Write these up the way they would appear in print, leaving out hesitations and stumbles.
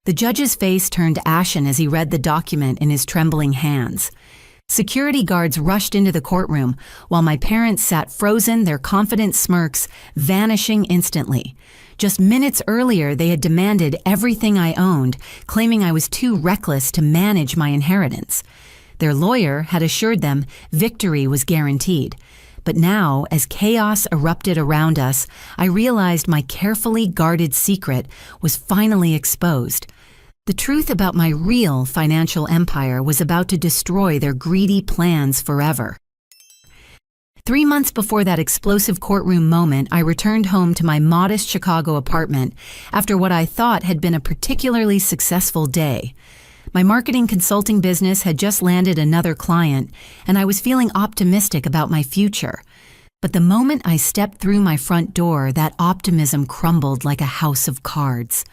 The judge's face turned ashen as he read the document in his trembling hands. Security guards rushed into the courtroom, while my parents sat frozen, their confident smirks vanishing instantly. Just minutes earlier, they had demanded everything I owned, claiming I was too reckless to manage my inheritance. Their lawyer had assured them victory was guaranteed. But now, as chaos erupted around us, I realized my carefully guarded secret was finally exposed. The truth about my real financial empire was about to destroy their greedy plans forever. 3 months before that explosive courtroom moment, I returned home to my modest Chicago apartment after what I thought had been a particularly successful day. My marketing consulting business had just landed another client, and I was feeling optimistic about my future. But the moment I stepped through my front door, that optimism crumbled like a house of cards.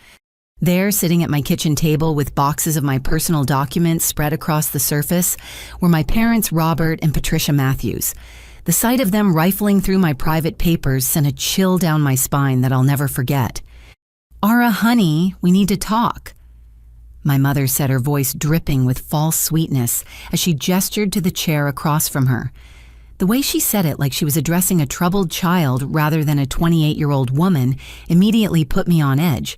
There, sitting at my kitchen table with boxes of my personal documents spread across the surface, were my parents, Robert and Patricia Matthews. The sight of them rifling through my private papers sent a chill down my spine that I'll never forget. "Ara, honey, we need to talk," my mother said, her voice dripping with false sweetness as she gestured to the chair across from her. The way she said it, like she was addressing a troubled child rather than a 28-year-old woman, immediately put me on edge.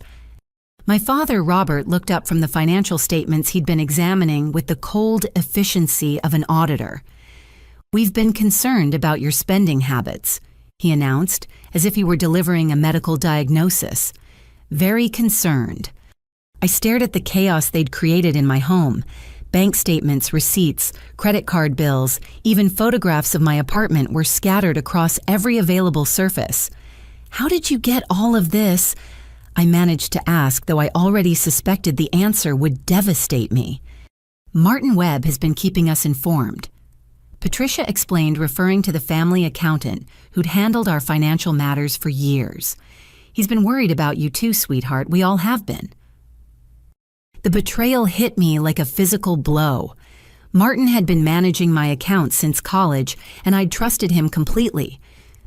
My father, Robert, looked up from the financial statements he'd been examining with the cold efficiency of an auditor. "We've been concerned about your spending habits," he announced, as if he were delivering a medical diagnosis. "Very concerned." I stared at the chaos they'd created in my home. Bank statements, receipts, credit card bills, even photographs of my apartment were scattered across every available surface. "How did you get all of this?" I managed to ask, though I already suspected the answer would devastate me. "Martin Webb has been keeping us informed," Patricia explained, referring to the family accountant who'd handled our financial matters for years. "He's been worried about you too, sweetheart. We all have been." The betrayal hit me like a physical blow. Martin had been managing my accounts since college, and I'd trusted him completely.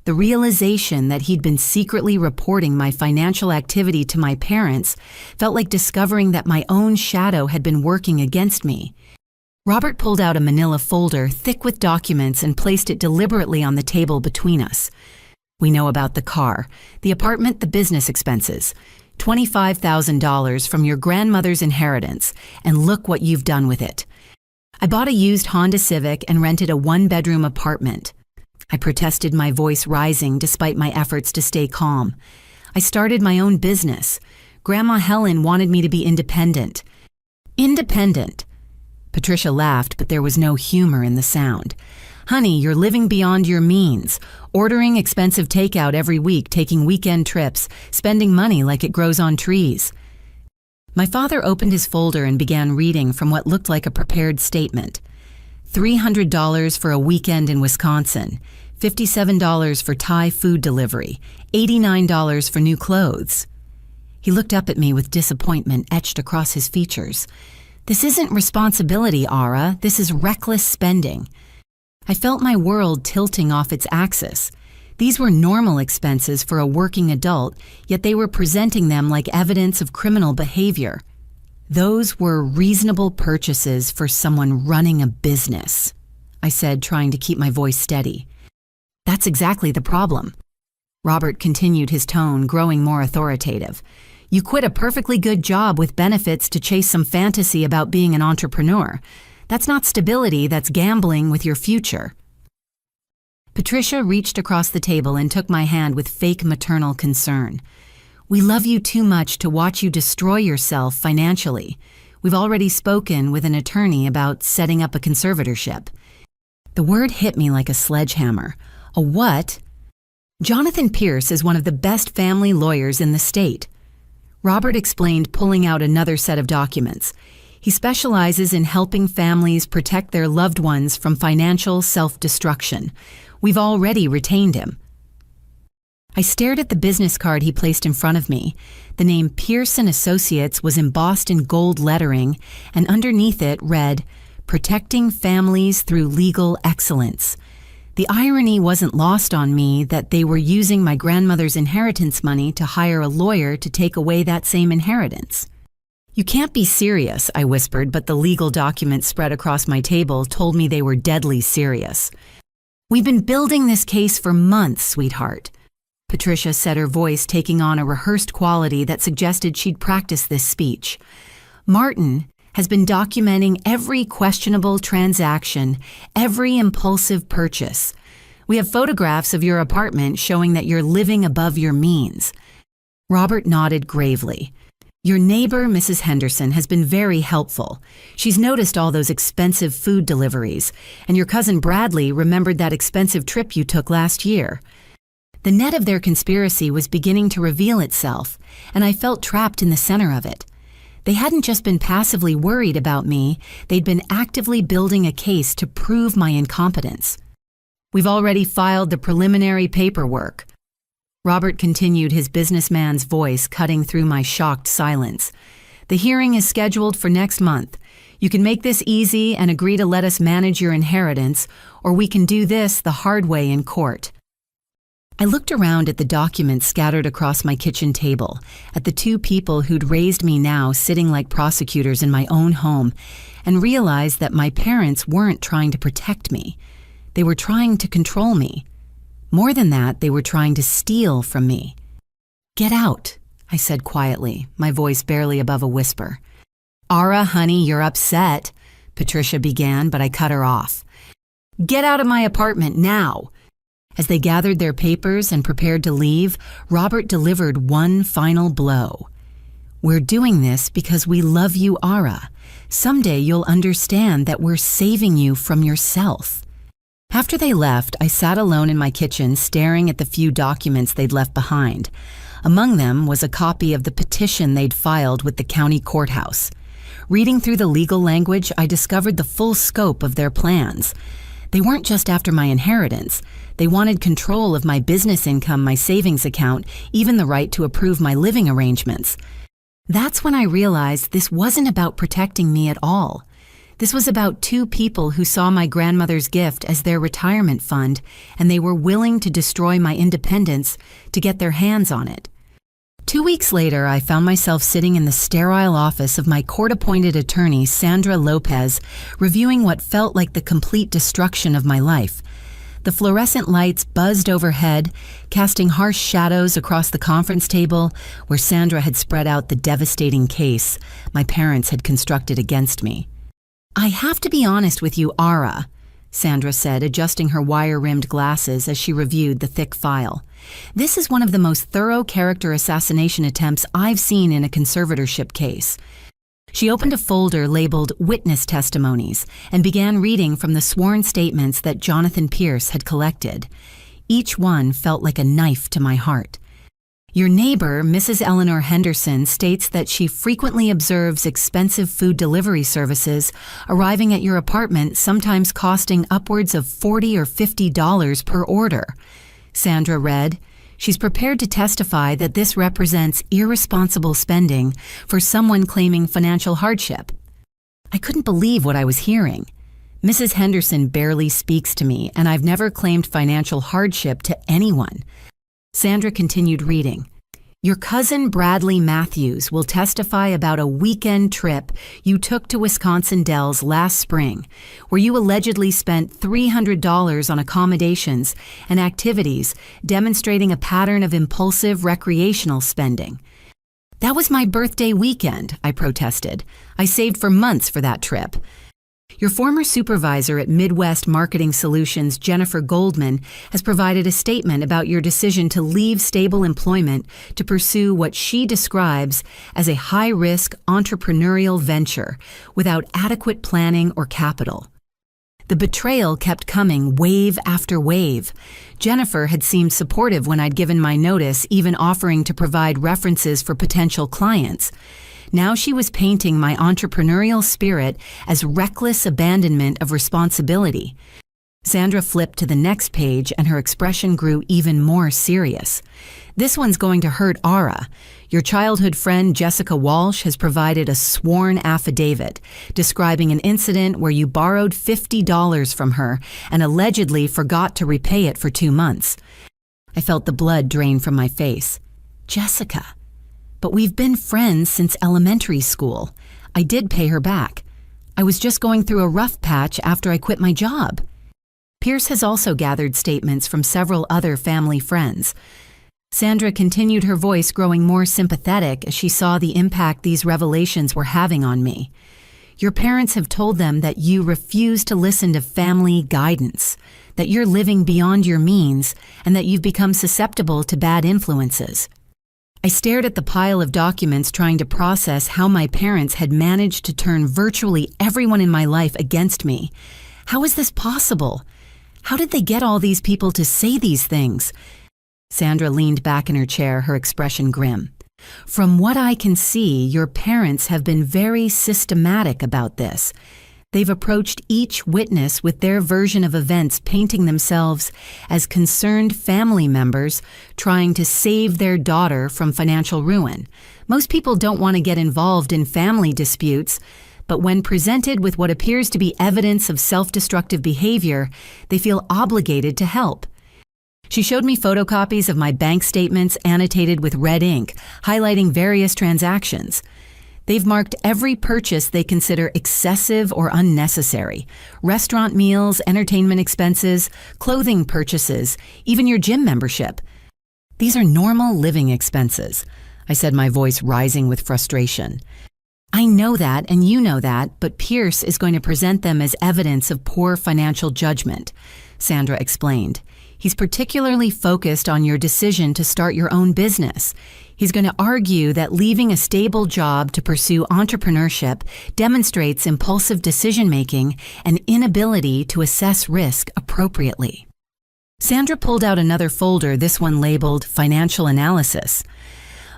The realization that he'd been secretly reporting my financial activity to my parents felt like discovering that my own shadow had been working against me. Robert pulled out a manila folder thick with documents and placed it deliberately on the table between us. "We know about the car, the apartment, the business expenses. $25,000 from your grandmother's inheritance, and look what you've done with it. I bought a used Honda Civic and rented a one-bedroom apartment." I protested, my voice rising despite my efforts to stay calm. "I started my own business. Grandma Helen wanted me to be independent." "Independent?" Patricia laughed, but there was no humor in the sound. "Honey, you're living beyond your means, ordering expensive takeout every week, taking weekend trips, spending money like it grows on trees." My father opened his folder and began reading from what looked like a prepared statement. $300 for a weekend in Wisconsin, $57 for Thai food delivery, $89 for new clothes. He looked up at me with disappointment etched across his features. "This isn't responsibility, Ara. This is reckless spending." I felt my world tilting off its axis. These were normal expenses for a working adult, yet they were presenting them like evidence of criminal behavior. "Those were reasonable purchases for someone running a business," I said, trying to keep my voice steady. "That's exactly the problem." Robert continued, his tone growing more authoritative. "You quit a perfectly good job with benefits to chase some fantasy about being an entrepreneur. That's not stability, that's gambling with your future." Patricia reached across the table and took my hand with fake maternal concern. "We love you too much to watch you destroy yourself financially. We've already spoken with an attorney about setting up a conservatorship." The word hit me like a sledgehammer. "A what?" "Jonathan Pierce is one of the best family lawyers in the state," Robert explained, pulling out another set of documents. "He specializes in helping families protect their loved ones from financial self-destruction. We've already retained him." I stared at the business card he placed in front of me. The name Pierce & Associates was embossed in gold lettering, and underneath it read, "Protecting Families Through Legal Excellence." The irony wasn't lost on me that they were using my grandmother's inheritance money to hire a lawyer to take away that same inheritance. "You can't be serious," I whispered, but the legal documents spread across my table told me they were deadly serious. "We've been building this case for months, sweetheart," Patricia said, her voice taking on a rehearsed quality that suggested she'd practiced this speech. "Martin has been documenting every questionable transaction, every impulsive purchase. We have photographs of your apartment showing that you're living above your means." Robert nodded gravely. "Your neighbor, Mrs. Henderson, has been very helpful. She's noticed all those expensive food deliveries, and your cousin Bradley remembered that expensive trip you took last year." The net of their conspiracy was beginning to reveal itself, and I felt trapped in the center of it. They hadn't just been passively worried about me, they'd been actively building a case to prove my incompetence. "We've already filed the preliminary paperwork." Robert continued, his businessman's voice cutting through my shocked silence. "The hearing is scheduled for next month. You can make this easy and agree to let us manage your inheritance, or we can do this the hard way in court." I looked around at the documents scattered across my kitchen table, at the two people who'd raised me now sitting like prosecutors in my own home, and realized that my parents weren't trying to protect me. They were trying to control me. More than that, they were trying to steal from me. "Get out," I said quietly, my voice barely above a whisper. "Ara, honey, you're upset," Patricia began, but I cut her off. "Get out of my apartment now." As they gathered their papers and prepared to leave, Robert delivered one final blow. "We're doing this because we love you, Ara. Someday you'll understand that we're saving you from yourself." After they left, I sat alone in my kitchen staring at the few documents they'd left behind. Among them was a copy of the petition they'd filed with the county courthouse. Reading through the legal language, I discovered the full scope of their plans. They weren't just after my inheritance. They wanted control of my business income, my savings account, even the right to approve my living arrangements. That's when I realized this wasn't about protecting me at all. This was about two people who saw my grandmother's gift as their retirement fund, and they were willing to destroy my independence to get their hands on it. 2 weeks later, I found myself sitting in the sterile office of my court-appointed attorney, Sandra Lopez, reviewing what felt like the complete destruction of my life. The fluorescent lights buzzed overhead, casting harsh shadows across the conference table where Sandra had spread out the devastating case my parents had constructed against me. "I have to be honest with you, Ara," Sandra said, adjusting her wire-rimmed glasses as she reviewed the thick file. "This is one of the most thorough character assassination attempts I've seen in a conservatorship case." She opened a folder labeled Witness Testimonies and began reading from the sworn statements that Jonathan Pierce had collected. Each one felt like a knife to my heart. "Your neighbor, Mrs. Eleanor Henderson, states that she frequently observes expensive food delivery services arriving at your apartment, sometimes costing upwards of $40 or $50 per order." Sandra read, "She's prepared to testify that this represents irresponsible spending for someone claiming financial hardship." I couldn't believe what I was hearing. Mrs. Henderson barely speaks to me, and I've never claimed financial hardship to anyone. Sandra continued reading. "Your cousin Bradley Matthews will testify about a weekend trip you took to Wisconsin Dells last spring, where you allegedly spent $300 on accommodations and activities, demonstrating a pattern of impulsive recreational spending." "That was my birthday weekend," I protested. "I saved for months for that trip." "Your former supervisor at Midwest Marketing Solutions, Jennifer Goldman, has provided a statement about your decision to leave stable employment to pursue what she describes as a high-risk entrepreneurial venture without adequate planning or capital." The betrayal kept coming wave after wave. Jennifer had seemed supportive when I'd given my notice, even offering to provide references for potential clients. Now she was painting my entrepreneurial spirit as reckless abandonment of responsibility. Sandra flipped to the next page and her expression grew even more serious. "This one's going to hurt Ara. Your childhood friend Jessica Walsh has provided a sworn affidavit describing an incident where you borrowed $50 from her and allegedly forgot to repay it for 2 months." I felt the blood drain from my face. Jessica. But we've been friends since elementary school. I did pay her back. I was just going through a rough patch after I quit my job. Pierce has also gathered statements from several other family friends. Sandra continued, her voice growing more sympathetic as she saw the impact these revelations were having on me. Your parents have told them that you refuse to listen to family guidance, that you're living beyond your means, and that you've become susceptible to bad influences. I stared at the pile of documents, trying to process how my parents had managed to turn virtually everyone in my life against me. How is this possible? How did they get all these people to say these things? Sandra leaned back in her chair, her expression grim. From what I can see, your parents have been very systematic about this. They've approached each witness with their version of events, painting themselves as concerned family members trying to save their daughter from financial ruin. Most people don't want to get involved in family disputes, but when presented with what appears to be evidence of self-destructive behavior, they feel obligated to help. She showed me photocopies of my bank statements annotated with red ink, highlighting various transactions. They've marked every purchase they consider excessive or unnecessary. Restaurant meals, entertainment expenses, clothing purchases, even your gym membership. These are normal living expenses, I said, my voice rising with frustration. I know that, and you know that, but Pierce is going to present them as evidence of poor financial judgment, Sandra explained. He's particularly focused on your decision to start your own business. He's going to argue that leaving a stable job to pursue entrepreneurship demonstrates impulsive decision-making and inability to assess risk appropriately. Sandra pulled out another folder, this one labeled Financial Analysis.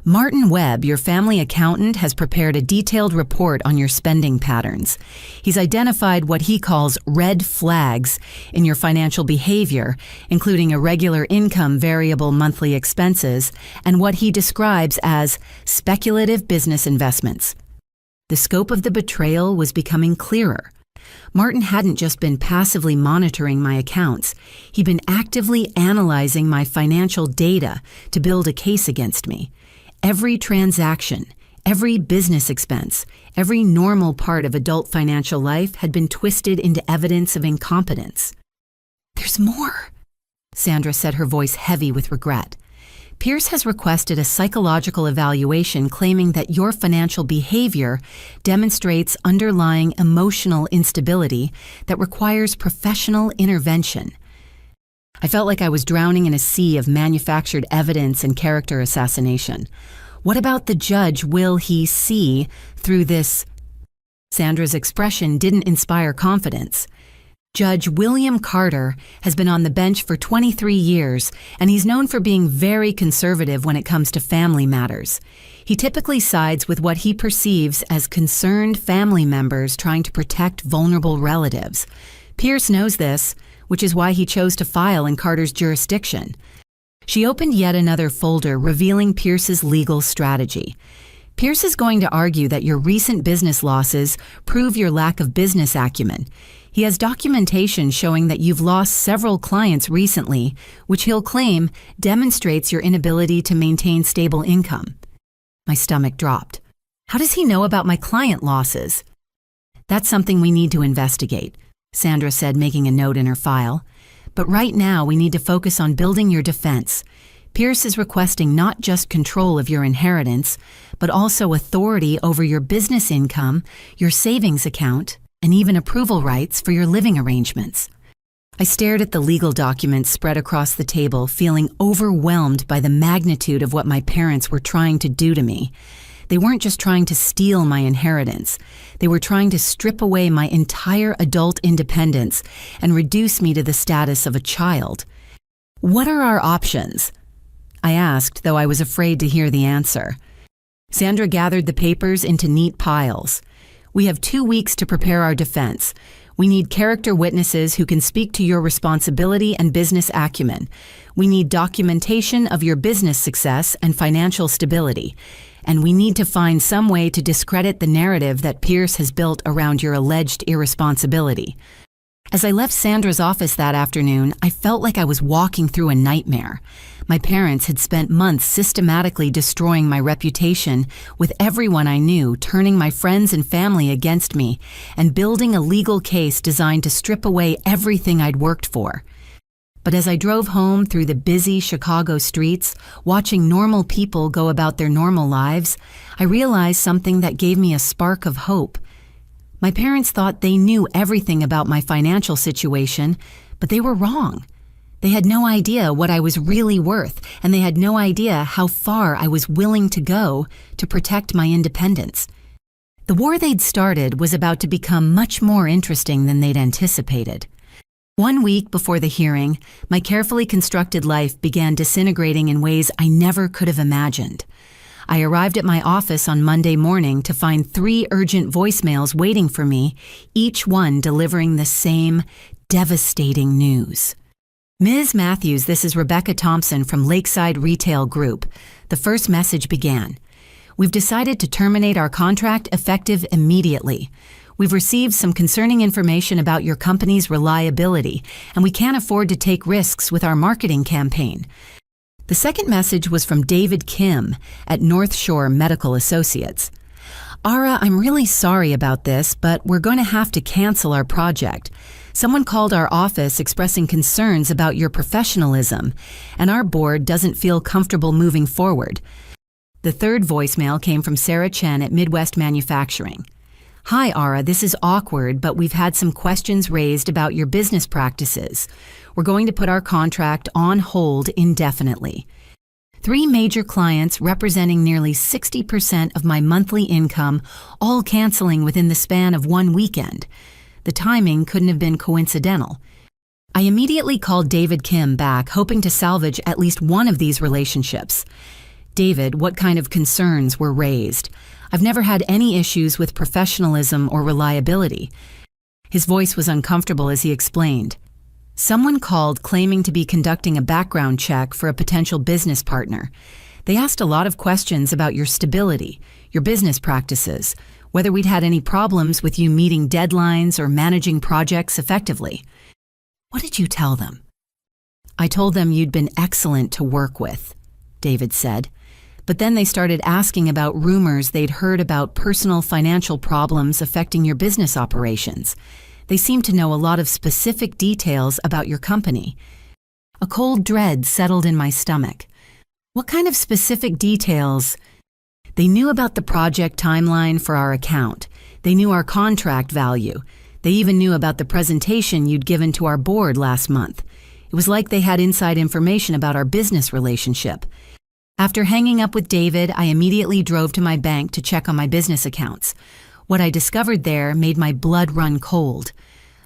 Martin Webb, your family accountant, has prepared a detailed report on your spending patterns. He's identified what he calls red flags in your financial behavior, including irregular income, variable monthly expenses, and what he describes as speculative business investments. The scope of the betrayal was becoming clearer. Martin hadn't just been passively monitoring my accounts. He'd been actively analyzing my financial data to build a case against me. Every transaction, every business expense, every normal part of adult financial life had been twisted into evidence of incompetence. There's more, Sandra said, her voice heavy with regret. Pierce has requested a psychological evaluation claiming that your financial behavior demonstrates underlying emotional instability that requires professional intervention. I felt like I was drowning in a sea of manufactured evidence and character assassination. What about the judge? Will he see through this? Sandra's expression didn't inspire confidence. Judge William Carter has been on the bench for 23 years, and he's known for being very conservative when it comes to family matters. He typically sides with what he perceives as concerned family members trying to protect vulnerable relatives. Pierce knows this, which is why he chose to file in Carter's jurisdiction. She opened yet another folder, revealing Pierce's legal strategy. Pierce is going to argue that your recent business losses prove your lack of business acumen. He has documentation showing that you've lost several clients recently, which he'll claim demonstrates your inability to maintain stable income. My stomach dropped. How does he know about my client losses? That's something we need to investigate, Sandra said, making a note in her file. But right now, we need to focus on building your defense. Pierce is requesting not just control of your inheritance, but also authority over your business income, your savings account, and even approval rights for your living arrangements. I stared at the legal documents spread across the table, feeling overwhelmed by the magnitude of what my parents were trying to do to me. They weren't just trying to steal my inheritance. They were trying to strip away my entire adult independence and reduce me to the status of a child. What are our options? I asked, though I was afraid to hear the answer. Sandra gathered the papers into neat piles. We have 2 weeks to prepare our defense. We need character witnesses who can speak to your responsibility and business acumen. We need documentation of your business success and financial stability. And we need to find some way to discredit the narrative that Pierce has built around your alleged irresponsibility. As I left Sandra's office that afternoon, I felt like I was walking through a nightmare. My parents had spent months systematically destroying my reputation, with everyone I knew turning my friends and family against me and building a legal case designed to strip away everything I'd worked for. But as I drove home through the busy Chicago streets, watching normal people go about their normal lives, I realized something that gave me a spark of hope. My parents thought they knew everything about my financial situation, but they were wrong. They had no idea what I was really worth, and they had no idea how far I was willing to go to protect my independence. The war they'd started was about to become much more interesting than they'd anticipated. 1 week before the hearing, my carefully constructed life began disintegrating in ways I never could have imagined. I arrived at my office on Monday morning to find 3 urgent voicemails waiting for me, each one delivering the same devastating news. Ms. Matthews, this is Rebecca Thompson from Lakeside Retail Group. The first message began. We've decided to terminate our contract effective immediately. We've received some concerning information about your company's reliability, and we can't afford to take risks with our marketing campaign. The second message was from David Kim at North Shore Medical Associates. Ara, I'm really sorry about this, but we're going to have to cancel our project. Someone called our office expressing concerns about your professionalism, and our board doesn't feel comfortable moving forward. The third voicemail came from Sarah Chen at Midwest Manufacturing. Hi, Ara, this is awkward, but we've had some questions raised about your business practices. We're going to put our contract on hold indefinitely. 3 major clients representing nearly 60% of my monthly income, all canceling within the span of 1 weekend. The timing couldn't have been coincidental. I immediately called David Kim back, hoping to salvage at least one of these relationships. David, what kind of concerns were raised? I've never had any issues with professionalism or reliability. His voice was uncomfortable as he explained. Someone called claiming to be conducting a background check for a potential business partner. They asked a lot of questions about your stability, your business practices, whether we'd had any problems with you meeting deadlines or managing projects effectively. What did you tell them? I told them you'd been excellent to work with, David said. But then they started asking about rumors they'd heard about personal financial problems affecting your business operations. They seemed to know a lot of specific details about your company. A cold dread settled in my stomach. What kind of specific details? They knew about the project timeline for our account. They knew our contract value. They even knew about the presentation you'd given to our board last month. It was like they had inside information about our business relationship. After hanging up with David, I immediately drove to my bank to check on my business accounts. What I discovered there made my blood run cold.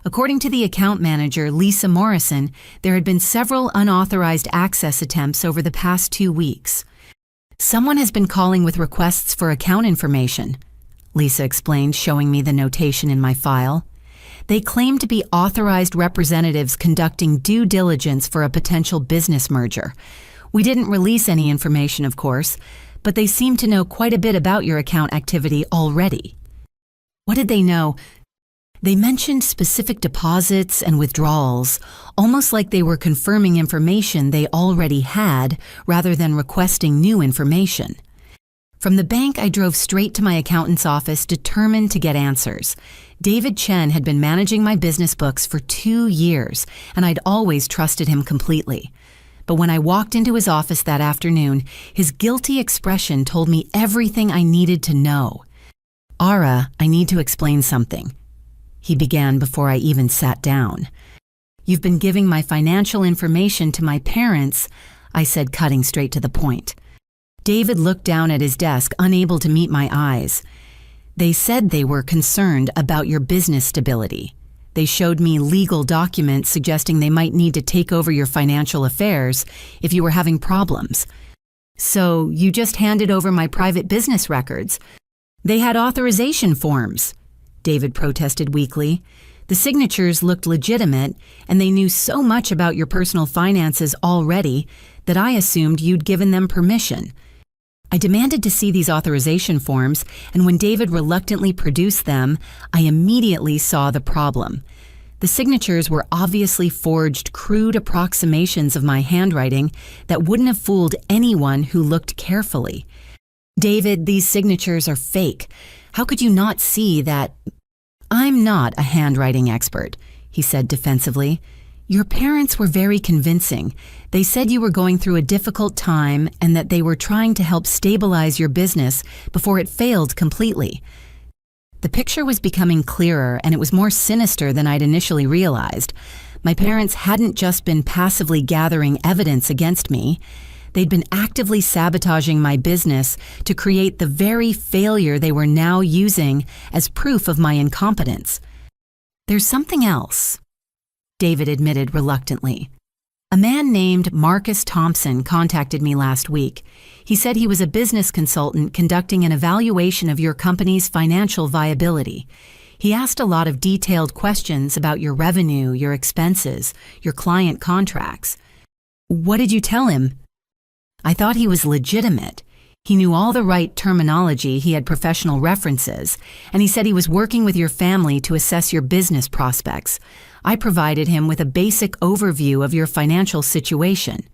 According to the account manager, Lisa Morrison, there had been several unauthorized access attempts over the past 2 weeks. Someone has been calling with requests for account information, Lisa explained, showing me the notation in my file. They claim to be authorized representatives conducting due diligence for a potential business merger. We didn't release any information, of course, but they seem to know quite a bit about your account activity already. What did they know? They mentioned specific deposits and withdrawals, almost like they were confirming information they already had rather than requesting new information. From the bank, I drove straight to my accountant's office, determined to get answers. David Chen had been managing my business books for 2 years, and I'd always trusted him completely. But when I walked into his office that afternoon, his guilty expression told me everything I needed to know. Ara, I need to explain something, he began before I even sat down. You've been giving my financial information to my parents, I said, cutting straight to the point. David looked down at his desk, unable to meet my eyes. They said they were concerned about your business stability. They showed me legal documents suggesting they might need to take over your financial affairs if you were having problems. So you just handed over my private business records. They had authorization forms, David protested weakly. The signatures looked legitimate, and they knew so much about your personal finances already that I assumed you'd given them permission. I demanded to see these authorization forms, and when David reluctantly produced them, I immediately saw the problem. The signatures were obviously forged, crude approximations of my handwriting that wouldn't have fooled anyone who looked carefully. David, these signatures are fake. How could you not see that? I'm not a handwriting expert, he said defensively. Your parents were very convincing. They said you were going through a difficult time and that they were trying to help stabilize your business before it failed completely. The picture was becoming clearer, and it was more sinister than I'd initially realized. My parents hadn't just been passively gathering evidence against me. They'd been actively sabotaging my business to create the very failure they were now using as proof of my incompetence. There's something else, David admitted reluctantly. A man named Marcus Thompson contacted me last week. He said he was a business consultant conducting an evaluation of your company's financial viability. He asked a lot of detailed questions about your revenue, your expenses, your client contracts. What did you tell him? I thought he was legitimate. He knew all the right terminology, he had professional references, and he said he was working with your family to assess your business prospects. I provided him with a basic overview of your financial situation.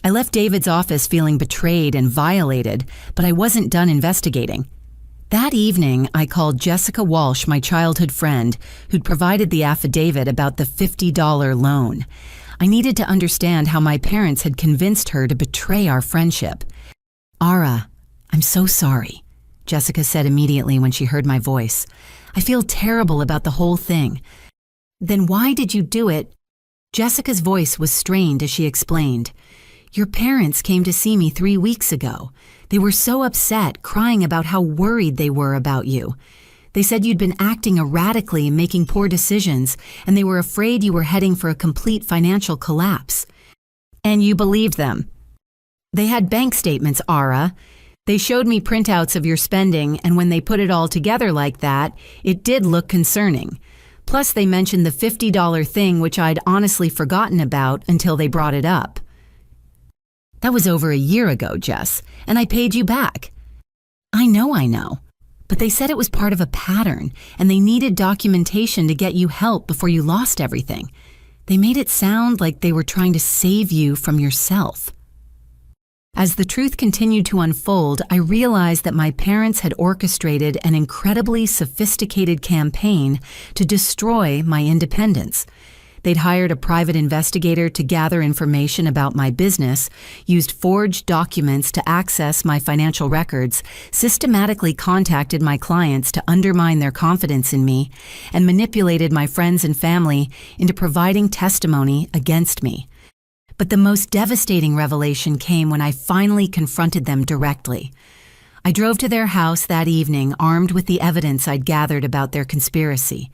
I left David's office feeling betrayed and violated, but I wasn't done investigating. That evening, I called Jessica Walsh, my childhood friend, who'd provided the affidavit about the $50 loan. I needed to understand how my parents had convinced her to betray our friendship. Ara, I'm so sorry, Jessica said immediately when she heard my voice. I feel terrible about the whole thing. Then why did you do it? Jessica's voice was strained as she explained. Your parents came to see me 3 weeks ago. They were so upset, crying about how worried they were about you. They said you'd been acting erratically, making poor decisions, and they were afraid you were heading for a complete financial collapse. And you believed them. They had bank statements, Ara. They showed me printouts of your spending, and when they put it all together like that, it did look concerning. Plus, they mentioned the $50 thing, which I'd honestly forgotten about until they brought it up. That was over a year ago, Jess, and I paid you back. I know. But they said it was part of a pattern, and they needed documentation to get you help before you lost everything. They made it sound like they were trying to save you from yourself. As the truth continued to unfold, I realized that my parents had orchestrated an incredibly sophisticated campaign to destroy my independence. They'd hired a private investigator to gather information about my business, used forged documents to access my financial records, systematically contacted my clients to undermine their confidence in me, and manipulated my friends and family into providing testimony against me. But the most devastating revelation came when I finally confronted them directly. I drove to their house that evening armed with the evidence I'd gathered about their conspiracy.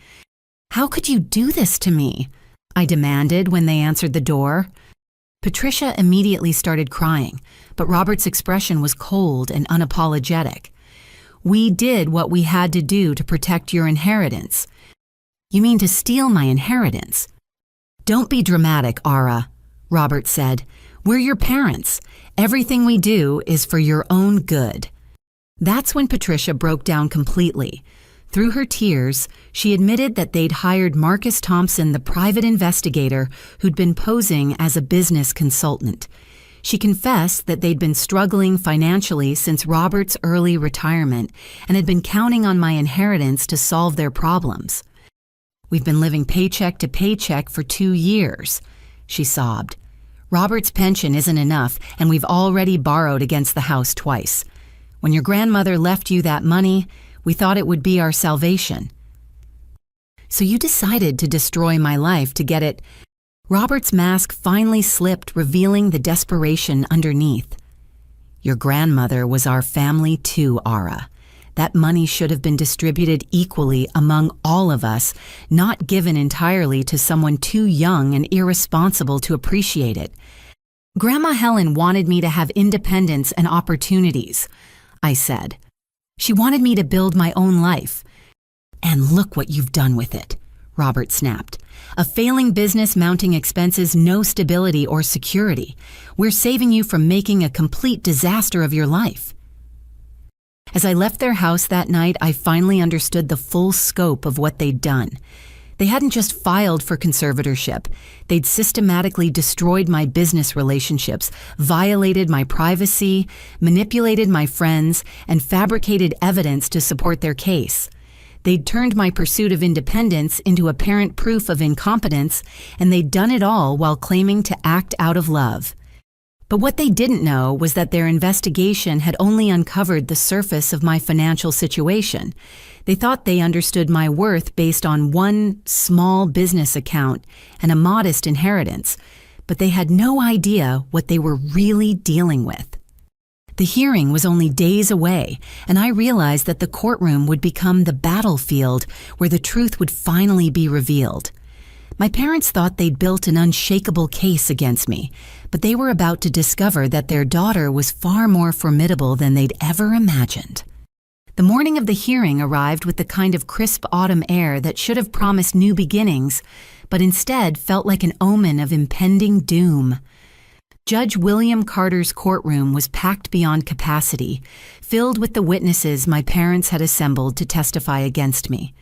How could you do this to me? I demanded when they answered the door. Patricia immediately started crying, but Robert's expression was cold and unapologetic. We did what we had to do to protect your inheritance. You mean to steal my inheritance? Don't be dramatic, Ara, Robert said. We're your parents. Everything we do is for your own good. That's when Patricia broke down completely. Through her tears, she admitted that they'd hired Marcus Thompson, the private investigator who'd been posing as a business consultant. She confessed that they'd been struggling financially since Robert's early retirement and had been counting on my inheritance to solve their problems. We've been living paycheck to paycheck for 2 years, she sobbed. Robert's pension isn't enough, and we've already borrowed against the house twice. When your grandmother left you that money, we thought it would be our salvation. So you decided to destroy my life to get it. Robert's mask finally slipped, revealing the desperation underneath. Your grandmother was our family too, Ara. That money should have been distributed equally among all of us, not given entirely to someone too young and irresponsible to appreciate it. Grandma Helen wanted me to have independence and opportunities, I said. She wanted me to build my own life. And look what you've done with it, Robert snapped. A failing business mounting expenses, no stability or security. We're saving you from making a complete disaster of your life. As I left their house that night, I finally understood the full scope of what they'd done. They hadn't just filed for conservatorship. They'd systematically destroyed my business relationships, violated my privacy, manipulated my friends, and fabricated evidence to support their case. They'd turned my pursuit of independence into apparent proof of incompetence, and they'd done it all while claiming to act out of love. But what they didn't know was that their investigation had only uncovered the surface of my financial situation. They thought they understood my worth based on one small business account and a modest inheritance, but they had no idea what they were really dealing with. The hearing was only days away, and I realized that the courtroom would become the battlefield where the truth would finally be revealed. My parents thought they'd built an unshakable case against me, but they were about to discover that their daughter was far more formidable than they'd ever imagined. The morning of the hearing arrived with the kind of crisp autumn air that should have promised new beginnings, but instead felt like an omen of impending doom. Judge William Carter's courtroom was packed beyond capacity, filled with the witnesses my parents had assembled to testify against me.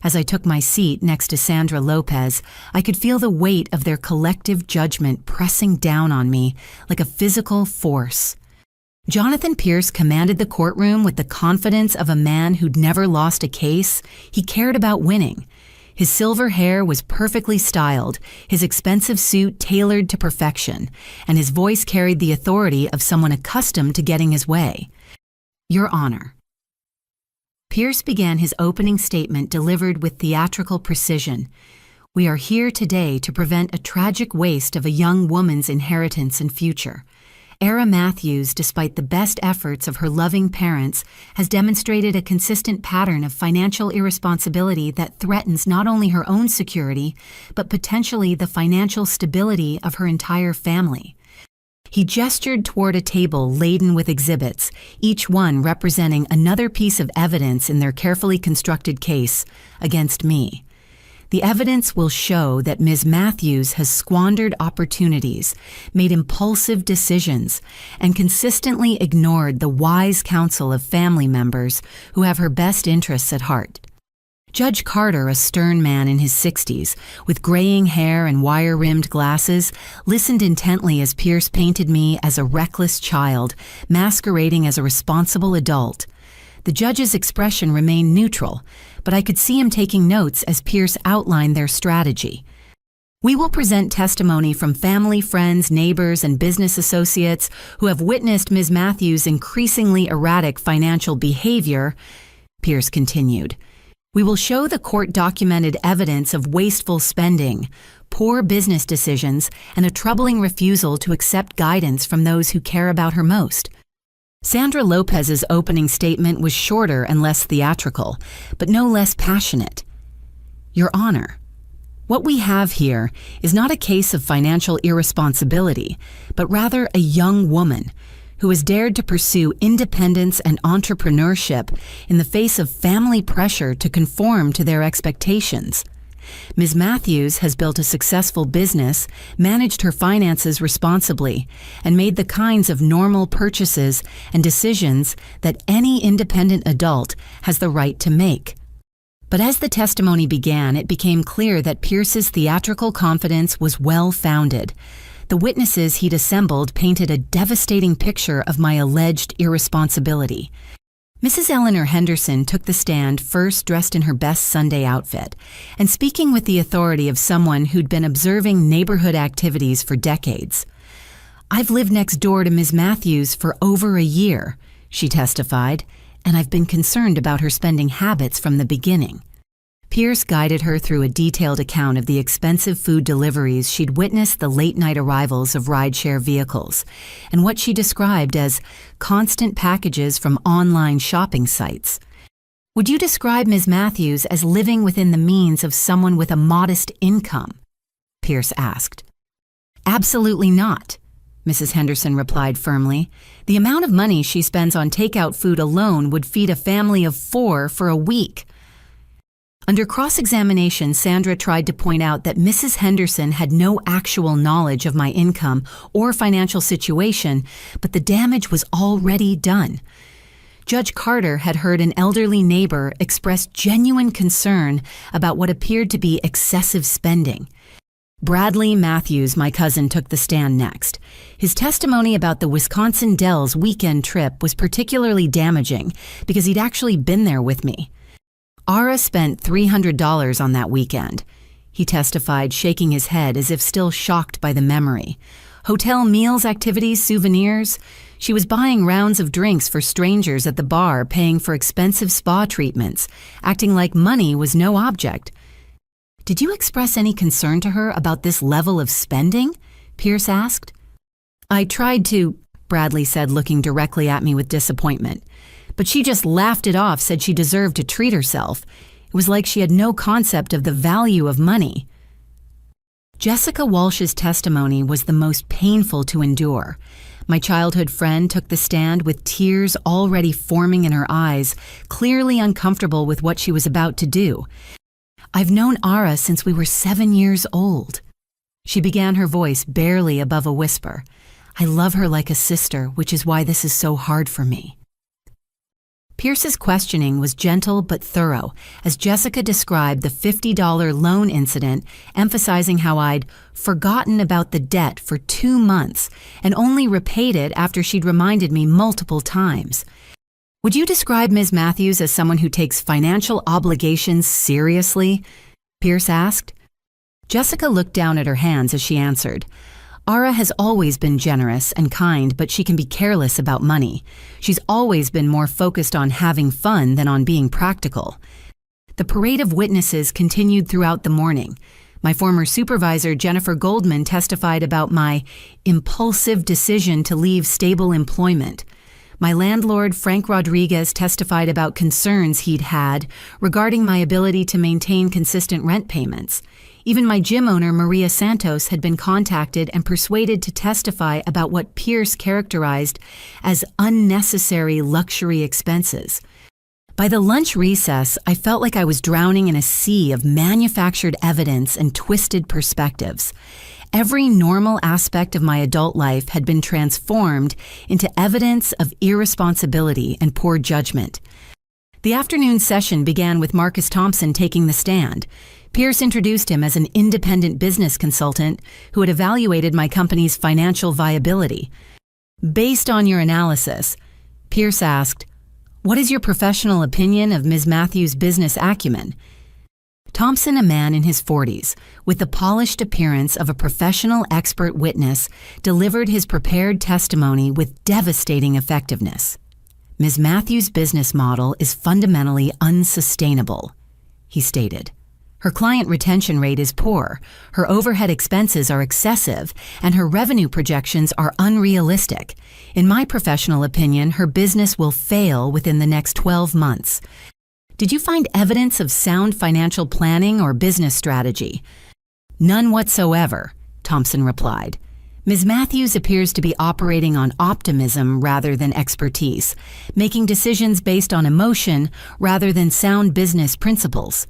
As I took my seat next to Sandra Lopez, I could feel the weight of their collective judgment pressing down on me like a physical force. Jonathan Pierce commanded the courtroom with the confidence of a man who'd never lost a case. He cared about winning. His silver hair was perfectly styled, his expensive suit tailored to perfection, and his voice carried the authority of someone accustomed to getting his way. Your Honor. Pierce began his opening statement delivered with theatrical precision. We are here today to prevent a tragic waste of a young woman's inheritance and future. Era Matthews, despite the best efforts of her loving parents, has demonstrated a consistent pattern of financial irresponsibility that threatens not only her own security, but potentially the financial stability of her entire family. He gestured toward a table laden with exhibits, each one representing another piece of evidence in their carefully constructed case against me. The evidence will show that Ms. Matthews has squandered opportunities, made impulsive decisions, and consistently ignored the wise counsel of family members who have her best interests at heart. Judge Carter, a stern man in his 60s, with graying hair and wire-rimmed glasses, listened intently as Pierce painted me as a reckless child, masquerading as a responsible adult. The judge's expression remained neutral, but I could see him taking notes as Pierce outlined their strategy. We will present testimony from family, friends, neighbors, and business associates who have witnessed Ms. Matthews' increasingly erratic financial behavior, Pierce continued. We will show the court-documented evidence of wasteful spending, poor business decisions, and a troubling refusal to accept guidance from those who care about her most. Sandra Lopez's opening statement was shorter and less theatrical, but no less passionate. Your Honor, what we have here is not a case of financial irresponsibility, but rather a young woman who has dared to pursue independence and entrepreneurship in the face of family pressure to conform to their expectations. Ms. Matthews has built a successful business, managed her finances responsibly, and made the kinds of normal purchases and decisions that any independent adult has the right to make. But as the testimony began, it became clear that Pierce's theatrical confidence was well-founded. The witnesses he'd assembled painted a devastating picture of my alleged irresponsibility. Mrs. Eleanor Henderson took the stand first dressed in her best Sunday outfit, and speaking with the authority of someone who'd been observing neighborhood activities for decades. I've lived next door to Ms. Matthews for over a year, she testified, and I've been concerned about her spending habits from the beginning. Pierce guided her through a detailed account of the expensive food deliveries she'd witnessed, the late-night arrivals of rideshare vehicles, and what she described as constant packages from online shopping sites. Would you describe Ms. Matthews as living within the means of someone with a modest income? Pierce asked. Absolutely not, Mrs. Henderson replied firmly. The amount of money she spends on takeout food alone would feed a family of 4 for a week. Under cross-examination, Sandra tried to point out that Mrs. Henderson had no actual knowledge of my income or financial situation, but the damage was already done. Judge Carter had heard an elderly neighbor express genuine concern about what appeared to be excessive spending. Bradley Matthews, my cousin, took the stand next. His testimony about the Wisconsin Dells weekend trip was particularly damaging because he'd actually been there with me. Ara spent $300 on that weekend, he testified, shaking his head as if still shocked by the memory. Hotel meals, activities, souvenirs. She was buying rounds of drinks for strangers at the bar, paying for expensive spa treatments, acting like money was no object. Did you express any concern to her about this level of spending? Pierce asked. I tried to, Bradley said, looking directly at me with disappointment. But she just laughed it off, said she deserved to treat herself. It was like she had no concept of the value of money. Jessica Walsh's testimony was the most painful to endure. My childhood friend took the stand with tears already forming in her eyes, clearly uncomfortable with what she was about to do. I've known Ara since we were 7 years old. She began, her voice barely above a whisper. I love her like a sister, which is why this is so hard for me. Pierce's questioning was gentle but thorough, as Jessica described the $50 loan incident, emphasizing how I'd forgotten about the debt for 2 months and only repaid it after she'd reminded me multiple times. Would you describe Ms. Matthews as someone who takes financial obligations seriously? Pierce asked. Jessica looked down at her hands as she answered. Ara has always been generous and kind, but she can be careless about money. She's always been more focused on having fun than on being practical. The parade of witnesses continued throughout the morning. My former supervisor, Jennifer Goldman, testified about my impulsive decision to leave stable employment. My landlord, Frank Rodriguez, testified about concerns he'd had regarding my ability to maintain consistent rent payments. Even my gym owner, Maria Santos, had been contacted and persuaded to testify about what Pierce characterized as unnecessary luxury expenses. By the lunch recess, I felt like I was drowning in a sea of manufactured evidence and twisted perspectives. Every normal aspect of my adult life had been transformed into evidence of irresponsibility and poor judgment. The afternoon session began with Marcus Thompson taking the stand. Pierce introduced him as an independent business consultant who had evaluated my company's financial viability. Based on your analysis, Pierce asked, what is your professional opinion of Ms. Matthews' business acumen? Thompson, a man in his 40s, with the polished appearance of a professional expert witness, delivered his prepared testimony with devastating effectiveness. Ms. Matthews' business model is fundamentally unsustainable, he stated. Her client retention rate is poor, her overhead expenses are excessive, and her revenue projections are unrealistic. In my professional opinion, her business will fail within the next 12 months. Did you find evidence of sound financial planning or business strategy? None whatsoever, Thompson replied. Ms. Matthews appears to be operating on optimism rather than expertise, making decisions based on emotion rather than sound business principles.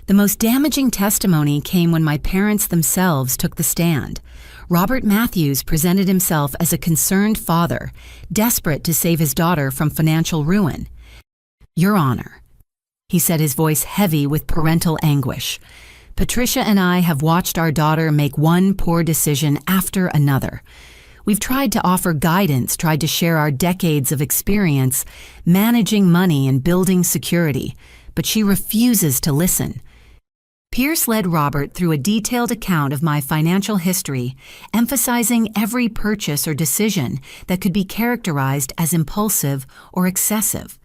The most damaging testimony came when my parents themselves took the stand. Robert Matthews presented himself as a concerned father, desperate to save his daughter from financial ruin. Your Honor, he said, his voice heavy with parental anguish. Patricia and I have watched our daughter make one poor decision after another. We've tried to offer guidance, tried to share our decades of experience managing money and building security, but she refuses to listen. Pierce led Robert through a detailed account of my financial history, emphasizing every purchase or decision that could be characterized as impulsive or excessive.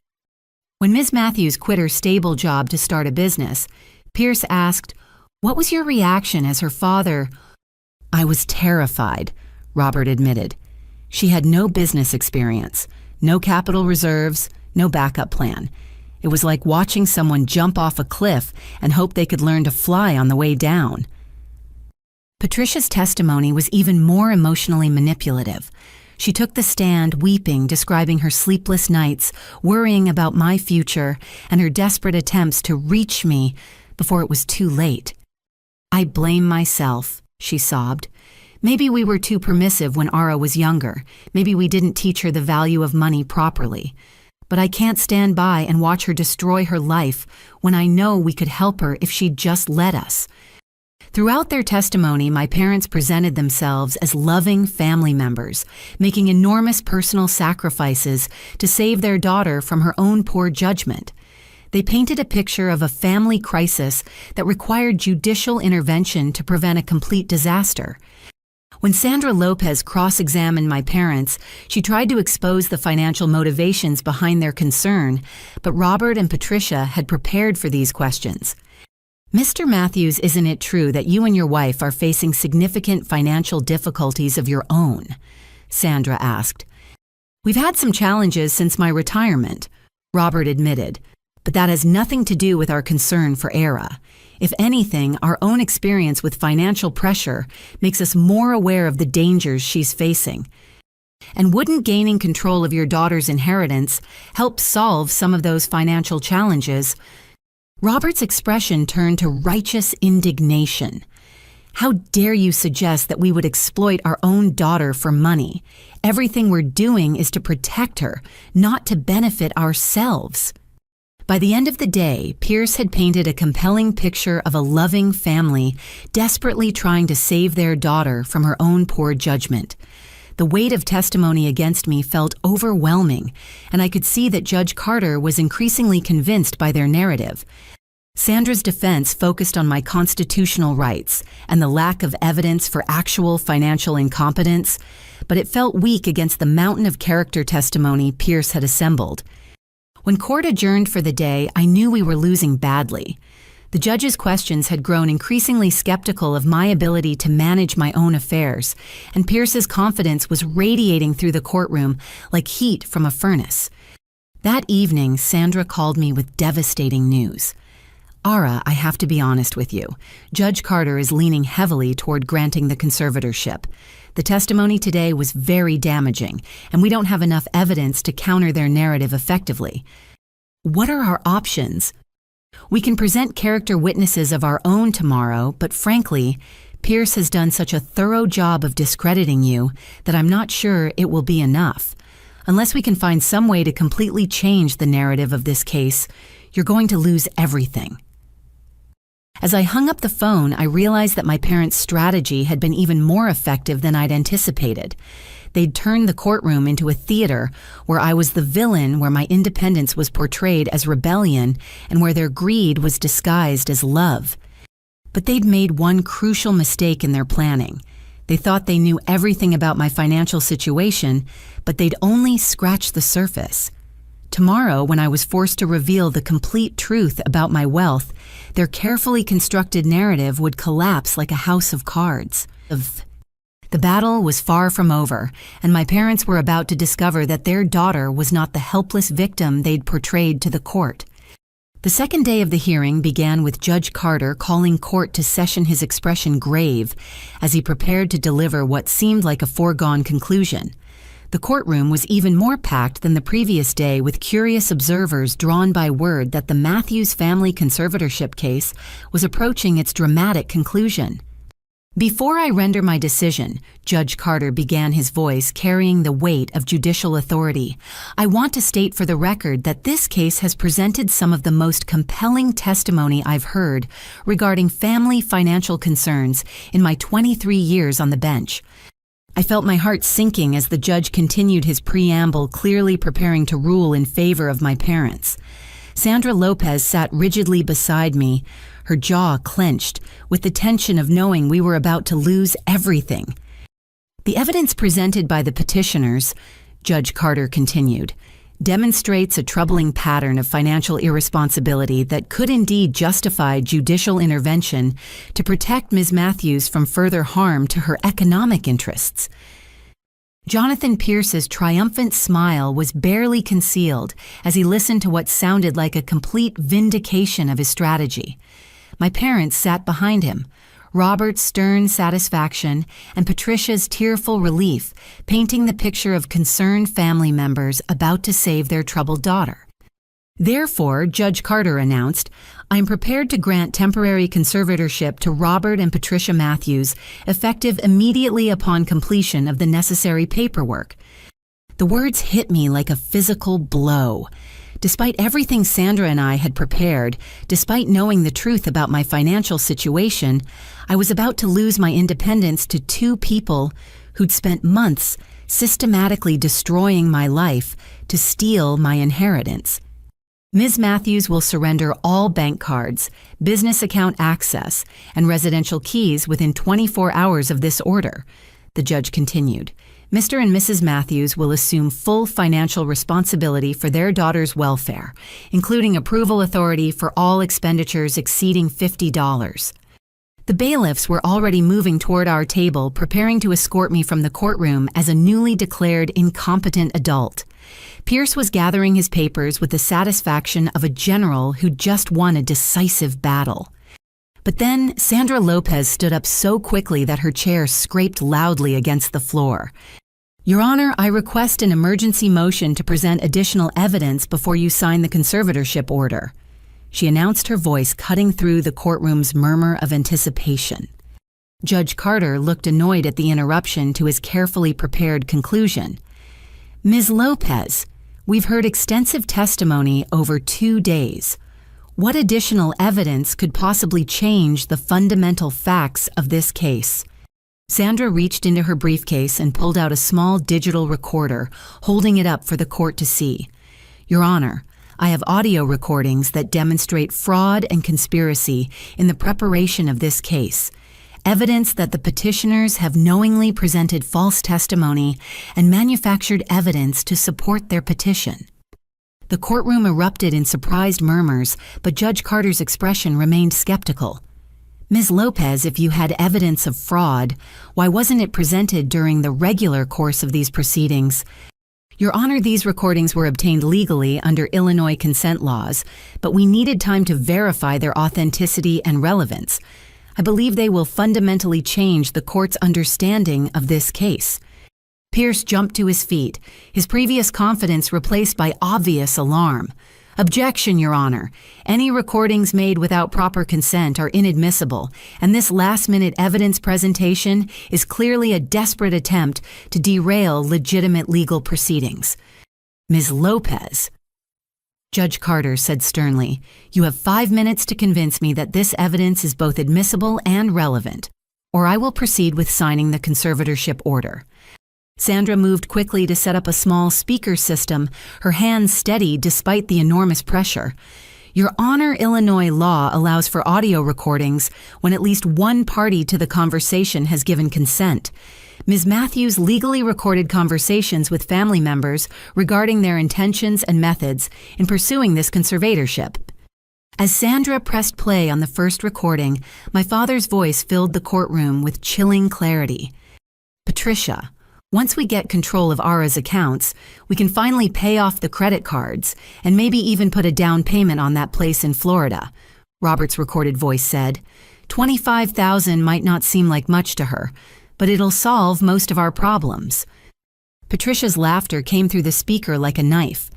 When Ms. Matthews quit her stable job to start a business, Pierce asked, "What was your reaction as her father?" "I was terrified," Robert admitted. She had no business experience, no capital reserves, no backup plan. It was like watching someone jump off a cliff and hope they could learn to fly on the way down. Patricia's testimony was even more emotionally manipulative. She took the stand weeping, describing her sleepless nights, worrying about my future, and her desperate attempts to reach me before it was too late. "I blame myself," she sobbed. "Maybe we were too permissive when Ara was younger. Maybe we didn't teach her the value of money properly. but I can't stand by and watch her destroy her life when I know we could help her if she'd just let us. Throughout their testimony, my parents presented themselves as loving family members, making enormous personal sacrifices to save their daughter from her own poor judgment. They painted a picture of a family crisis that required judicial intervention to prevent a complete disaster. When Sandra Lopez cross-examined my parents, she tried to expose the financial motivations behind their concern, but Robert and Patricia had prepared for these questions. Mr. Matthews, isn't it true that you and your wife are facing significant financial difficulties of your own? Sandra asked. We've had some challenges since my retirement, Robert admitted, but that has nothing to do with our concern for Era. If anything, our own experience with financial pressure makes us more aware of the dangers she's facing. And wouldn't gaining control of your daughter's inheritance help solve some of those financial challenges? Robert's expression turned to righteous indignation. How dare you suggest that we would exploit our own daughter for money? Everything we're doing is to protect her, not to benefit ourselves. By the end of the day, Pierce had painted a compelling picture of a loving family desperately trying to save their daughter from her own poor judgment. The weight of testimony against me felt overwhelming, and I could see that Judge Carter was increasingly convinced by their narrative. Sandra's defense focused on my constitutional rights and the lack of evidence for actual financial incompetence, but it felt weak against the mountain of character testimony Pierce had assembled. When court adjourned for the day, I knew we were losing badly. The judge's questions had grown increasingly skeptical of my ability to manage my own affairs, and Pierce's confidence was radiating through the courtroom like heat from a furnace. That evening, Sandra called me with devastating news. Ara, I have to be honest with you. Judge Carter is leaning heavily toward granting the conservatorship. The testimony today was very damaging, and we don't have enough evidence to counter their narrative effectively. What are our options? We can present character witnesses of our own tomorrow, but frankly, Pierce has done such a thorough job of discrediting you that I'm not sure it will be enough. Unless we can find some way to completely change the narrative of this case, you're going to lose everything. As I hung up the phone, I realized that my parents' strategy had been even more effective than I'd anticipated. They'd turned the courtroom into a theater where I was the villain, where my independence was portrayed as rebellion, and where their greed was disguised as love. But they'd made one crucial mistake in their planning. They thought they knew everything about my financial situation, but they'd only scratched the surface. Tomorrow, when I was forced to reveal the complete truth about my wealth, their carefully constructed narrative would collapse like a house of cards. The battle was far from over, and my parents were about to discover that their daughter was not the helpless victim they'd portrayed to the court. The second day of the hearing began with Judge Carter calling court to session, his expression grave, as he prepared to deliver what seemed like a foregone conclusion. The courtroom was even more packed than the previous day, with curious observers drawn by word that the Matthews family conservatorship case was approaching its dramatic conclusion. Before I render my decision, Judge Carter began, his voice carrying the weight of judicial authority. I want to state for the record that this case has presented some of the most compelling testimony I've heard regarding family financial concerns in my 23 years on the bench. I felt my heart sinking as the judge continued his preamble, clearly preparing to rule in favor of my parents. Sandra Lopez sat rigidly beside me, her jaw clenched, with the tension of knowing we were about to lose everything. The evidence presented by the petitioners, Judge Carter continued, demonstrates a troubling pattern of financial irresponsibility that could indeed justify judicial intervention to protect Ms. Matthews from further harm to her economic interests. Jonathan Pierce's triumphant smile was barely concealed as he listened to what sounded like a complete vindication of his strategy. My parents sat behind him, Robert's stern satisfaction and Patricia's tearful relief, painting the picture of concerned family members about to save their troubled daughter. Therefore, Judge Carter announced, I am prepared to grant temporary conservatorship to Robert and Patricia Matthews, effective immediately upon completion of the necessary paperwork. The words hit me like a physical blow. Despite everything Sandra and I had prepared, despite knowing the truth about my financial situation, I was about to lose my independence to two people who'd spent months systematically destroying my life to steal my inheritance. Ms. Matthews will surrender all bank cards, business account access, and residential keys within 24 hours of this order, the judge continued. Mr. and Mrs. Matthews will assume full financial responsibility for their daughter's welfare, including approval authority for all expenditures exceeding $50. The bailiffs were already moving toward our table, preparing to escort me from the courtroom as a newly declared incompetent adult. Pierce was gathering his papers with the satisfaction of a general who just won a decisive battle. But then Sandra Lopez stood up so quickly that her chair scraped loudly against the floor. Your Honor, I request an emergency motion to present additional evidence before you sign the conservatorship order. She announced, her voice cutting through the courtroom's murmur of anticipation. Judge Carter looked annoyed at the interruption to his carefully prepared conclusion. Ms. Lopez, we've heard extensive testimony over 2 days. What additional evidence could possibly change the fundamental facts of this case? Sandra reached into her briefcase and pulled out a small digital recorder, holding it up for the court to see. Your Honor, I have audio recordings that demonstrate fraud and conspiracy in the preparation of this case, evidence that the petitioners have knowingly presented false testimony and manufactured evidence to support their petition. The courtroom erupted in surprised murmurs, but Judge Carter's expression remained skeptical. Ms. Lopez, if you had evidence of fraud, why wasn't it presented during the regular course of these proceedings? Your Honor, these recordings were obtained legally under Illinois consent laws, but we needed time to verify their authenticity and relevance. I believe they will fundamentally change the court's understanding of this case. Pierce jumped to his feet, his previous confidence replaced by obvious alarm. Objection, Your Honor. Any recordings made without proper consent are inadmissible, and this last-minute evidence presentation is clearly a desperate attempt to derail legitimate legal proceedings. Ms. Lopez, Judge Carter said sternly, you have 5 minutes to convince me that this evidence is both admissible and relevant, or I will proceed with signing the conservatorship order. Sandra moved quickly to set up a small speaker system, her hands steady despite the enormous pressure. Your Honor, Illinois law allows for audio recordings when at least one party to the conversation has given consent. Ms. Matthews legally recorded conversations with family members regarding their intentions and methods in pursuing this conservatorship. As Sandra pressed play on the first recording, my father's voice filled the courtroom with chilling clarity. Patricia, once we get control of Ara's accounts, we can finally pay off the credit cards and maybe even put a down payment on that place in Florida, Robert's recorded voice said. $25,000 might not seem like much to her, but it'll solve most of our problems. Patricia's laughter came through the speaker like a knife.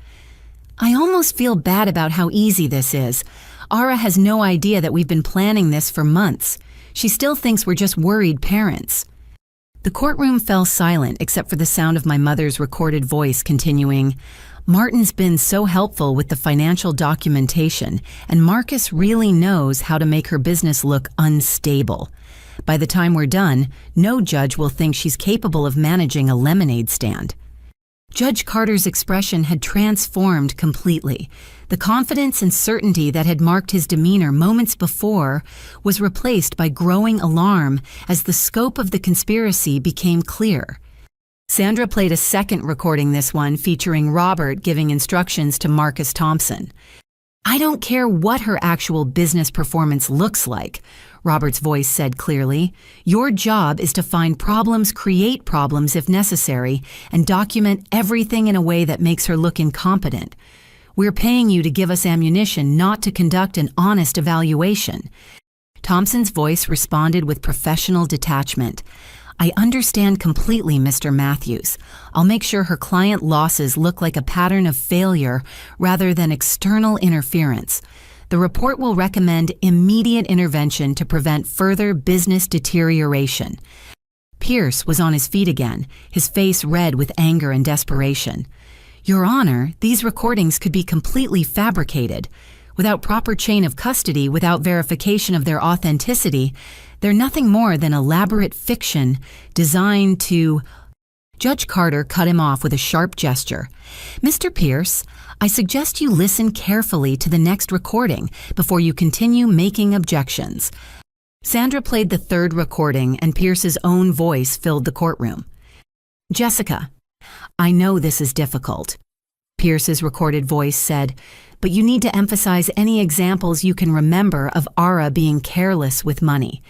I almost feel bad about how easy this is. Ara has no idea that we've been planning this for months. She still thinks we're just worried parents. The courtroom fell silent except for the sound of my mother's recorded voice continuing, Martin's been so helpful with the financial documentation, and Marcus really knows how to make her business look unstable. By the time we're done, no judge will think she's capable of managing a lemonade stand. Judge Carter's expression had transformed completely. The confidence and certainty that had marked his demeanor moments before was replaced by growing alarm as the scope of the conspiracy became clear. Sandra played a second recording, this one featuring Robert giving instructions to Marcus Thompson. I don't care what her actual business performance looks like, Robert's voice said clearly. Your job is to find problems, create problems if necessary, and document everything in a way that makes her look incompetent. We're paying you to give us ammunition, not to conduct an honest evaluation. Thompson's voice responded with professional detachment. I understand completely, Mr. Matthews. I'll make sure her client losses look like a pattern of failure rather than external interference. The report will recommend immediate intervention to prevent further business deterioration. Pierce was on his feet again, his face red with anger and desperation. "Your Honor, these recordings could be completely fabricated. Without proper chain of custody, without verification of their authenticity, they're nothing more than elaborate fiction designed to—" Judge Carter cut him off with a sharp gesture. "Mr. Pierce, I suggest you listen carefully to the next recording before you continue making objections." Sandra played the third recording, and Pierce's own voice filled the courtroom. "Jessica, I know this is difficult," Pierce's recorded voice said, "but you need to emphasize any examples you can remember of Ara being careless with money.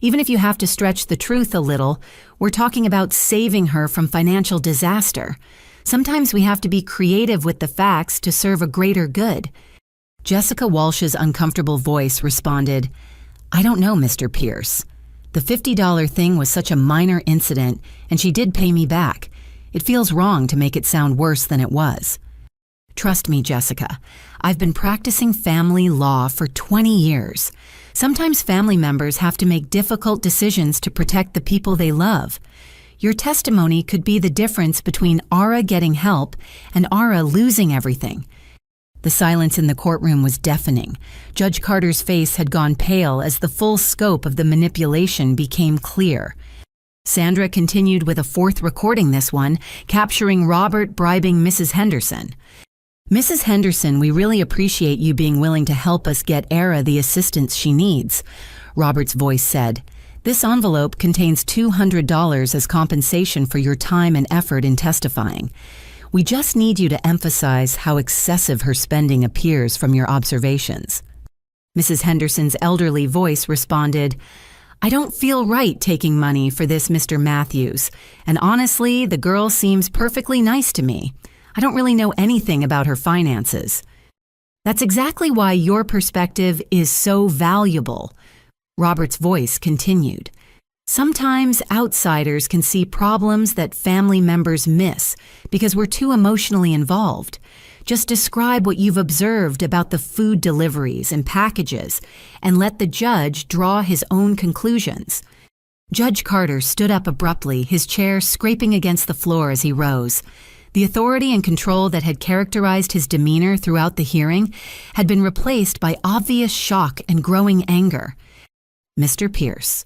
Even if you have to stretch the truth a little, we're talking about saving her from financial disaster. Sometimes we have to be creative with the facts to serve a greater good." Jessica Walsh's uncomfortable voice responded, "I don't know, Mr. Pierce. The $50 thing was such a minor incident, and she did pay me back. It feels wrong to make it sound worse than it was." "Trust me, Jessica. I've been practicing family law for 20 years. Sometimes family members have to make difficult decisions to protect the people they love. Your testimony could be the difference between Ara getting help and Ara losing everything." The silence in the courtroom was deafening. Judge Carter's face had gone pale as the full scope of the manipulation became clear. Sandra continued with a fourth recording, this one, capturing Robert bribing Mrs. Henderson. "Mrs. Henderson, we really appreciate you being willing to help us get Ara the assistance she needs," Robert's voice said. "This envelope contains $200 as compensation for your time and effort in testifying. We just need you to emphasize how excessive her spending appears from your observations." Mrs. Henderson's elderly voice responded, "I don't feel right taking money for this Mr. Matthews, and honestly, the girl seems perfectly nice to me. I don't really know anything about her finances." "That's exactly why your perspective is so valuable," Robert's voice continued. "Sometimes outsiders can see problems that family members miss because we're too emotionally involved. Just describe what you've observed about the food deliveries and packages and let the judge draw his own conclusions." Judge Carter stood up abruptly, his chair scraping against the floor as he rose. The authority and control that had characterized his demeanor throughout the hearing had been replaced by obvious shock and growing anger. "Mr. Pierce,"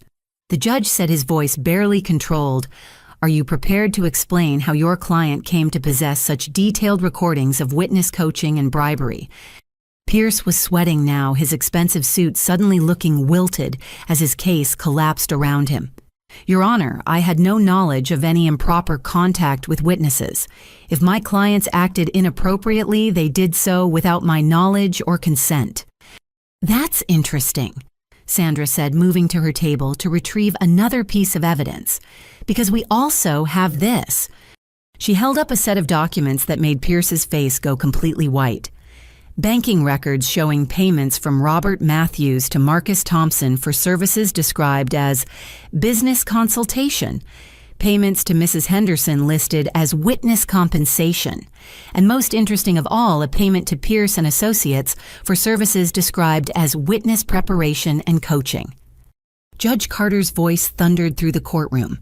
the judge said, his voice barely controlled, "are you prepared to explain how your client came to possess such detailed recordings of witness coaching and bribery?" Pierce was sweating now, his expensive suit suddenly looking wilted as his case collapsed around him. "Your Honor, I had no knowledge of any improper contact with witnesses. If my clients acted inappropriately, they did so without my knowledge or consent." "That's interesting," Sandra said, moving to her table to retrieve another piece of evidence, "because we also have this." She held up a set of documents that made Pierce's face go completely white. Banking records showing payments from Robert Matthews to Marcus Thompson for services described as business consultation, payments to Mrs. Henderson listed as witness compensation, and most interesting of all, a payment to Pierce and Associates for services described as witness preparation and coaching. Judge Carter's voice thundered through the courtroom.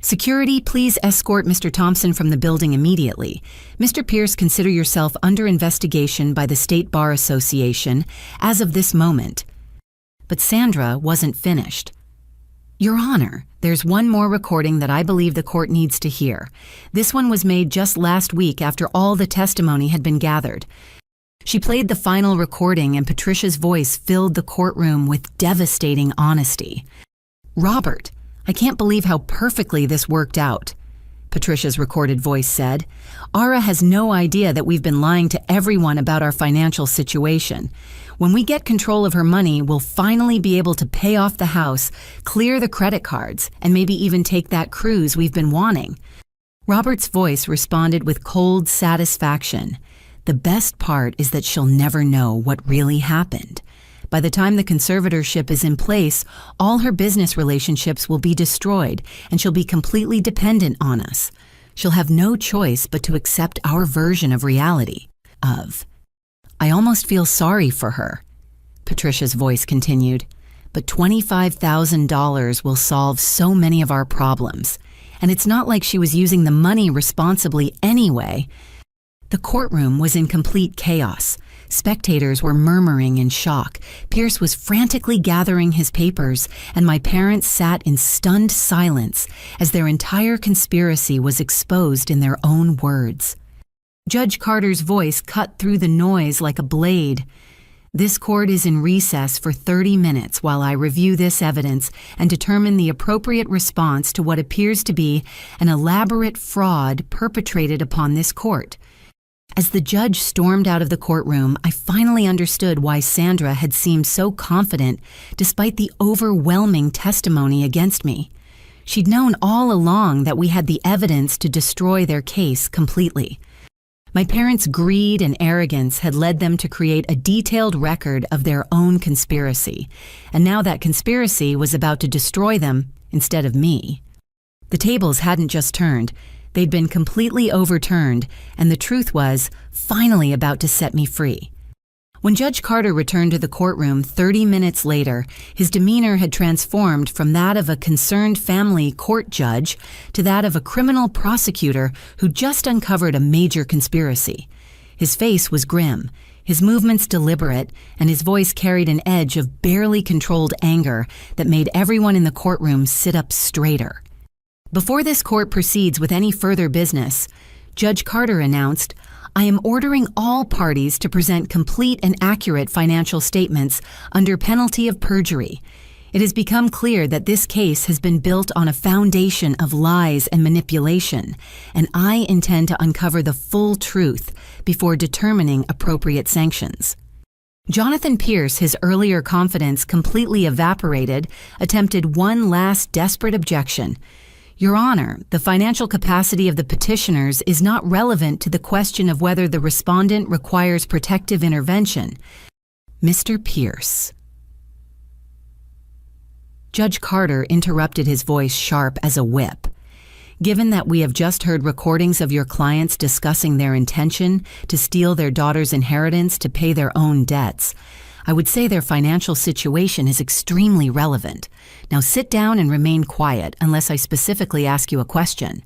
"Security, please escort Mr. Thompson from the building immediately. Mr. Pierce, consider yourself under investigation by the State Bar Association as of this moment." But Sandra wasn't finished. "Your Honor, there's one more recording that I believe the court needs to hear. This one was made just last week after all the testimony had been gathered." She played the final recording, and Patricia's voice filled the courtroom with devastating honesty. "Robert, I can't believe how perfectly this worked out," Patricia's recorded voice said. "Ara has no idea that we've been lying to everyone about our financial situation. When we get control of her money, we'll finally be able to pay off the house, clear the credit cards, and maybe even take that cruise we've been wanting." Robert's voice responded with cold satisfaction. "The best part is that she'll never know what really happened. By the time the conservatorship is in place, all her business relationships will be destroyed, and she'll be completely dependent on us. She'll have no choice but to accept our version of reality. I almost feel sorry for her," Patricia's voice continued. but $25,000 will solve so many of our problems. And it's not like she was using the money responsibly anyway. The courtroom was in complete chaos. Spectators were murmuring in shock. Pierce was frantically gathering his papers, and my parents sat in stunned silence as their entire conspiracy was exposed in their own words. Judge Carter's voice cut through the noise like a blade. This court is in recess for 30 minutes while I review this evidence and determine the appropriate response to what appears to be an elaborate fraud perpetrated upon this court. As the judge stormed out of the courtroom, I finally understood why Sandra had seemed so confident despite the overwhelming testimony against me. She'd known all along that we had the evidence to destroy their case completely. My parents' greed and arrogance had led them to create a detailed record of their own conspiracy, and now that conspiracy was about to destroy them instead of me. The tables hadn't just turned. They'd been completely overturned, and the truth was finally about to set me free. When Judge Carter returned to the courtroom 30 minutes later, his demeanor had transformed from that of a concerned family court judge to that of a criminal prosecutor who just uncovered a major conspiracy. His face was grim, his movements deliberate, and his voice carried an edge of barely controlled anger that made everyone in the courtroom sit up straighter. Before this court proceeds with any further business, Judge Carter announced, "I am ordering all parties to present complete and accurate financial statements under penalty of perjury. It has become clear that this case has been built on a foundation of lies and manipulation, and I intend to uncover the full truth before determining appropriate sanctions." Jonathan Pierce, his earlier confidence completely evaporated, attempted one last desperate objection. "Your Honor, the financial capacity of the petitioners is not relevant to the question of whether the respondent requires protective intervention." "Mr. Pierce." Judge Carter interrupted, his voice sharp as a whip. "Given that we have just heard recordings of your clients discussing their intention to steal their daughter's inheritance to pay their own debts, I would say their financial situation is extremely relevant. Now sit down and remain quiet unless I specifically ask you a question."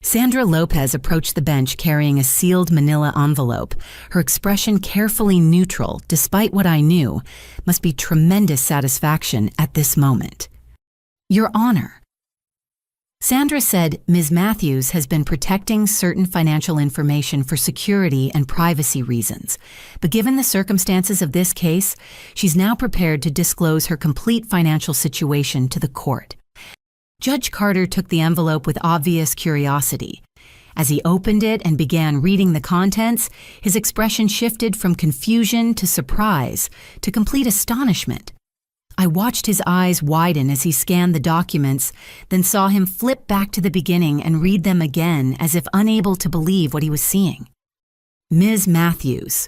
Sandra Lopez approached the bench carrying a sealed manila envelope, her expression carefully neutral despite what I knew must be tremendous satisfaction at this moment. "Your Honor." Sandra said Ms. Matthews has been protecting certain financial information for security and privacy reasons, but given the circumstances of this case, she's now prepared to disclose her complete financial situation to the court. Judge Carter took the envelope with obvious curiosity. As he opened it and began reading the contents, his expression shifted from confusion to surprise to complete astonishment. I watched his eyes widen as he scanned the documents, then saw him flip back to the beginning and read them again as if unable to believe what he was seeing. "Ms. Matthews."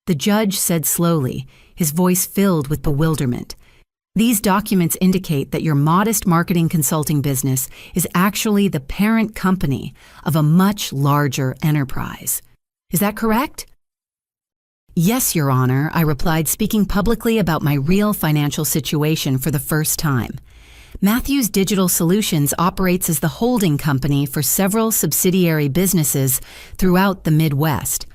The judge said slowly, his voice filled with bewilderment. "These documents indicate that your modest marketing consulting business is actually the parent company of a much larger enterprise. Is that correct?" "Yes, Your Honor," I replied, speaking publicly about my real financial situation for the first time. Matthews Digital Solutions operates as the holding company for several subsidiary businesses throughout the Midwest.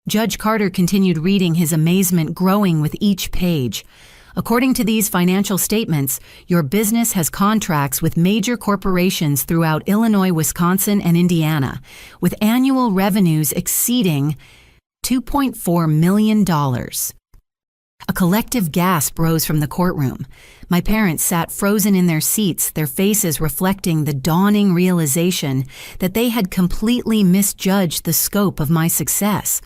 Judge Carter continued reading, his amazement growing with each page. "According to these financial statements, your business has contracts with major corporations throughout Illinois, Wisconsin, and Indiana, with annual revenues exceeding $2.4 million. A collective gasp rose from the courtroom. My parents sat frozen in their seats, their faces reflecting the dawning realization that they had completely misjudged the scope of my success.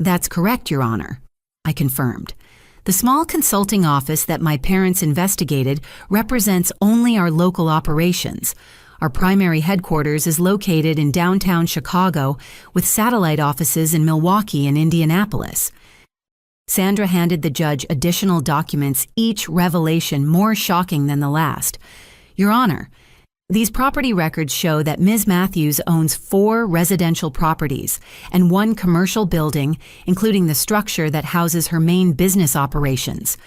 "That's correct, Your Honor," I confirmed. "The small consulting office that my parents investigated represents only our local operations. Our primary headquarters is located in downtown Chicago, with satellite offices in Milwaukee and Indianapolis." Sandra handed the judge additional documents, each revelation more shocking than the last. "Your Honor, these property records show that Ms. Matthews owns 4 residential properties and 1 commercial building, including the structure that houses her main business operations.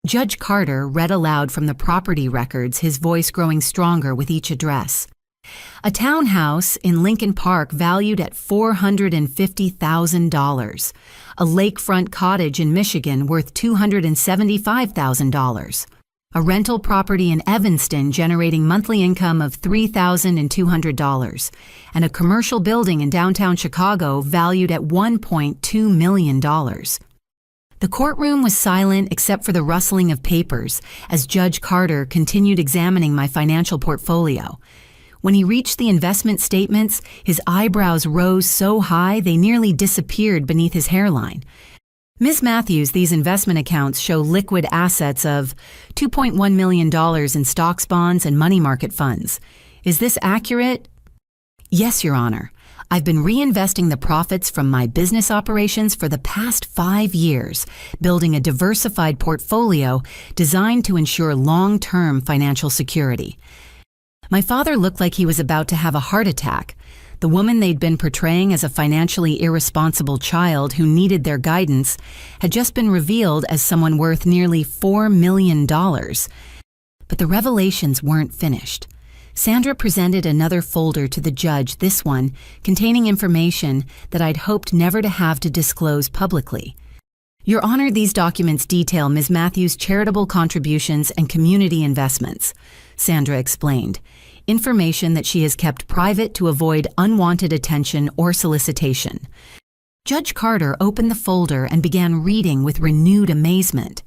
Judge Carter read aloud from the property records, his voice growing stronger with each address. A townhouse in Lincoln Park valued at $450,000. A lakefront cottage in Michigan worth $275,000. A rental property in Evanston generating monthly income of $3,200. And a commercial building in downtown Chicago valued at $1.2 million. The courtroom was silent except for the rustling of papers as Judge Carter continued examining my financial portfolio. When he reached the investment statements, his eyebrows rose so high they nearly disappeared beneath his hairline. Ms. Matthews, these investment accounts show liquid assets of $2.1 million in stocks, bonds, and money market funds. Is this accurate? Yes, Your Honor. I've been reinvesting the profits from my business operations for the past 5 years, building a diversified portfolio designed to ensure long-term financial security. My father looked like he was about to have a heart attack. The woman they'd been portraying as a financially irresponsible child who needed their guidance had just been revealed as someone worth nearly $4 million. But the revelations weren't finished. Sandra presented another folder to the judge, this one containing information that I'd hoped never to have to disclose publicly. Your Honor, these documents detail Ms. Matthews' charitable contributions and community investments, Sandra explained, information that she has kept private to avoid unwanted attention or solicitation. Judge Carter opened the folder and began reading with renewed amazement.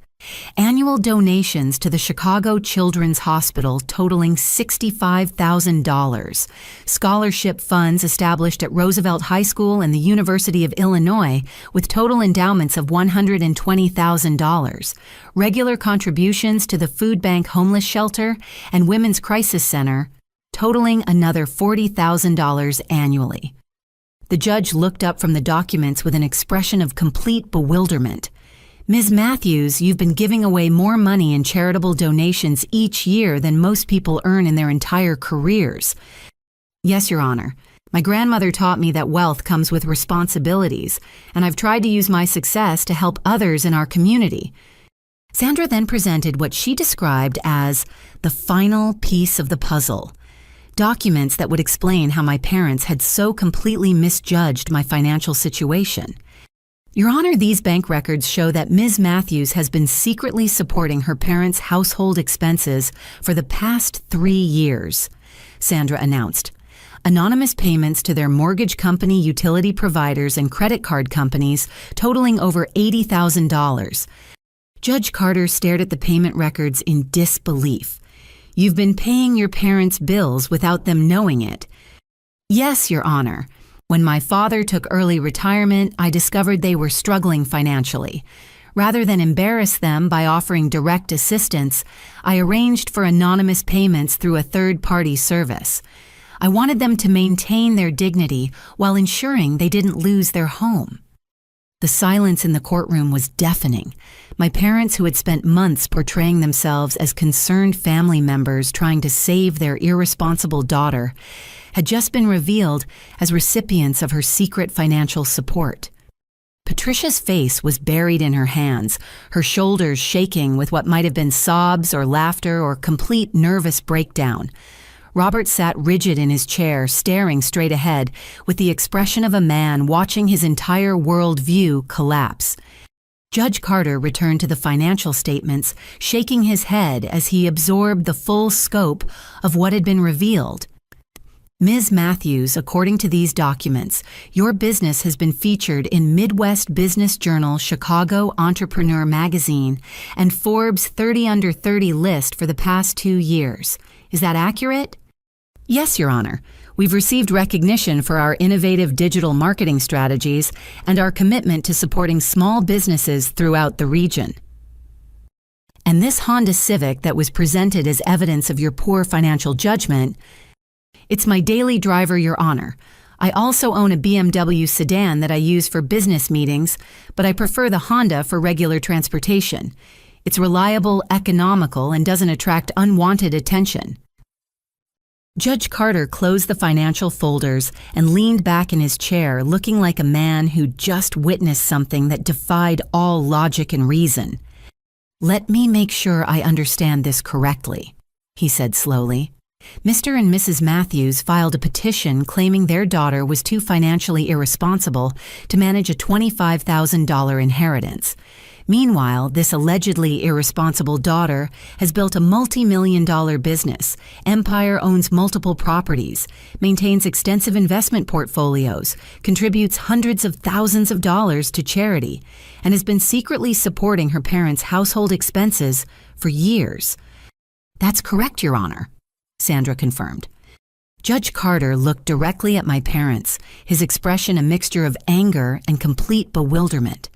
Annual donations to the Chicago Children's Hospital totaling $65,000. Scholarship funds established at Roosevelt High School and the University of Illinois with total endowments of $120,000. Regular contributions to the Food Bank Homeless Shelter and Women's Crisis Center totaling another $40,000 annually. The judge looked up from the documents with an expression of complete bewilderment. Ms. Matthews, you've been giving away more money in charitable donations each year than most people earn in their entire careers. Yes, Your Honor. My grandmother taught me that wealth comes with responsibilities, and I've tried to use my success to help others in our community. Sandra then presented what she described as the final piece of the puzzle. Documents that would explain how my parents had so completely misjudged my financial situation. Your Honor, these bank records show that Ms. Matthews has been secretly supporting her parents' household expenses for the past 3 years, Sandra announced. Anonymous payments to their mortgage company, utility providers, and credit card companies totaling over $80,000. Judge Carter stared at the payment records in disbelief. You've been paying your parents' bills without them knowing it. Yes, Your Honor. When my father took early retirement, I discovered they were struggling financially. Rather than embarrass them by offering direct assistance, I arranged for anonymous payments through a third-party service. I wanted them to maintain their dignity while ensuring they didn't lose their home. The silence in the courtroom was deafening. My parents, who had spent months portraying themselves as concerned family members trying to save their irresponsible daughter, had just been revealed as recipients of her secret financial support. Patricia's face was buried in her hands, her shoulders shaking with what might have been sobs or laughter or complete nervous breakdown. Robert sat rigid in his chair, staring straight ahead, with the expression of a man watching his entire worldview collapse. Judge Carter returned to the financial statements, shaking his head as he absorbed the full scope of what had been revealed. Ms. Matthews, according to these documents, your business has been featured in Midwest Business Journal, Chicago Entrepreneur Magazine, and Forbes 30 Under 30 list for the past 2 years. Is that accurate? Yes, Your Honor. We've received recognition for our innovative digital marketing strategies and our commitment to supporting small businesses throughout the region. And this Honda Civic that was presented as evidence of your poor financial judgment, it's my daily driver, Your Honor. I also own a BMW sedan that I use for business meetings, but I prefer the Honda for regular transportation. It's reliable, economical, and doesn't attract unwanted attention. Judge Carter closed the financial folders and leaned back in his chair, looking like a man who'd just witnessed something that defied all logic and reason. "Let me make sure I understand this correctly," he said slowly. Mr. and Mrs. Matthews filed a petition claiming their daughter was too financially irresponsible to manage a $25,000 inheritance. Meanwhile, this allegedly irresponsible daughter has built a multi-million-dollar business, Empire owns multiple properties, maintains extensive investment portfolios, contributes hundreds of thousands of dollars to charity, and has been secretly supporting her parents' household expenses for years. "That's correct, Your Honor," Sandra confirmed. Judge Carter looked directly at my parents, his expression a mixture of anger and complete bewilderment.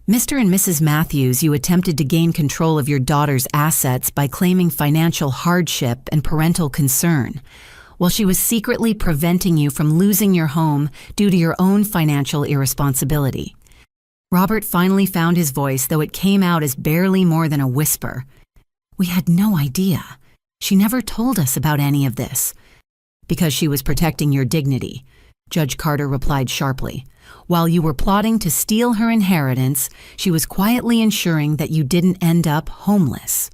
"Mr. and Mrs. Matthews, you attempted to gain control of your daughter's assets by claiming financial hardship and parental concern, while she was secretly preventing you from losing your home due to your own financial irresponsibility." Robert finally found his voice, though it came out as barely more than a whisper. "We had no idea. She never told us about any of this." "Because she was protecting your dignity," Judge Carter replied sharply. "While you were plotting to steal her inheritance, she was quietly ensuring that you didn't end up homeless."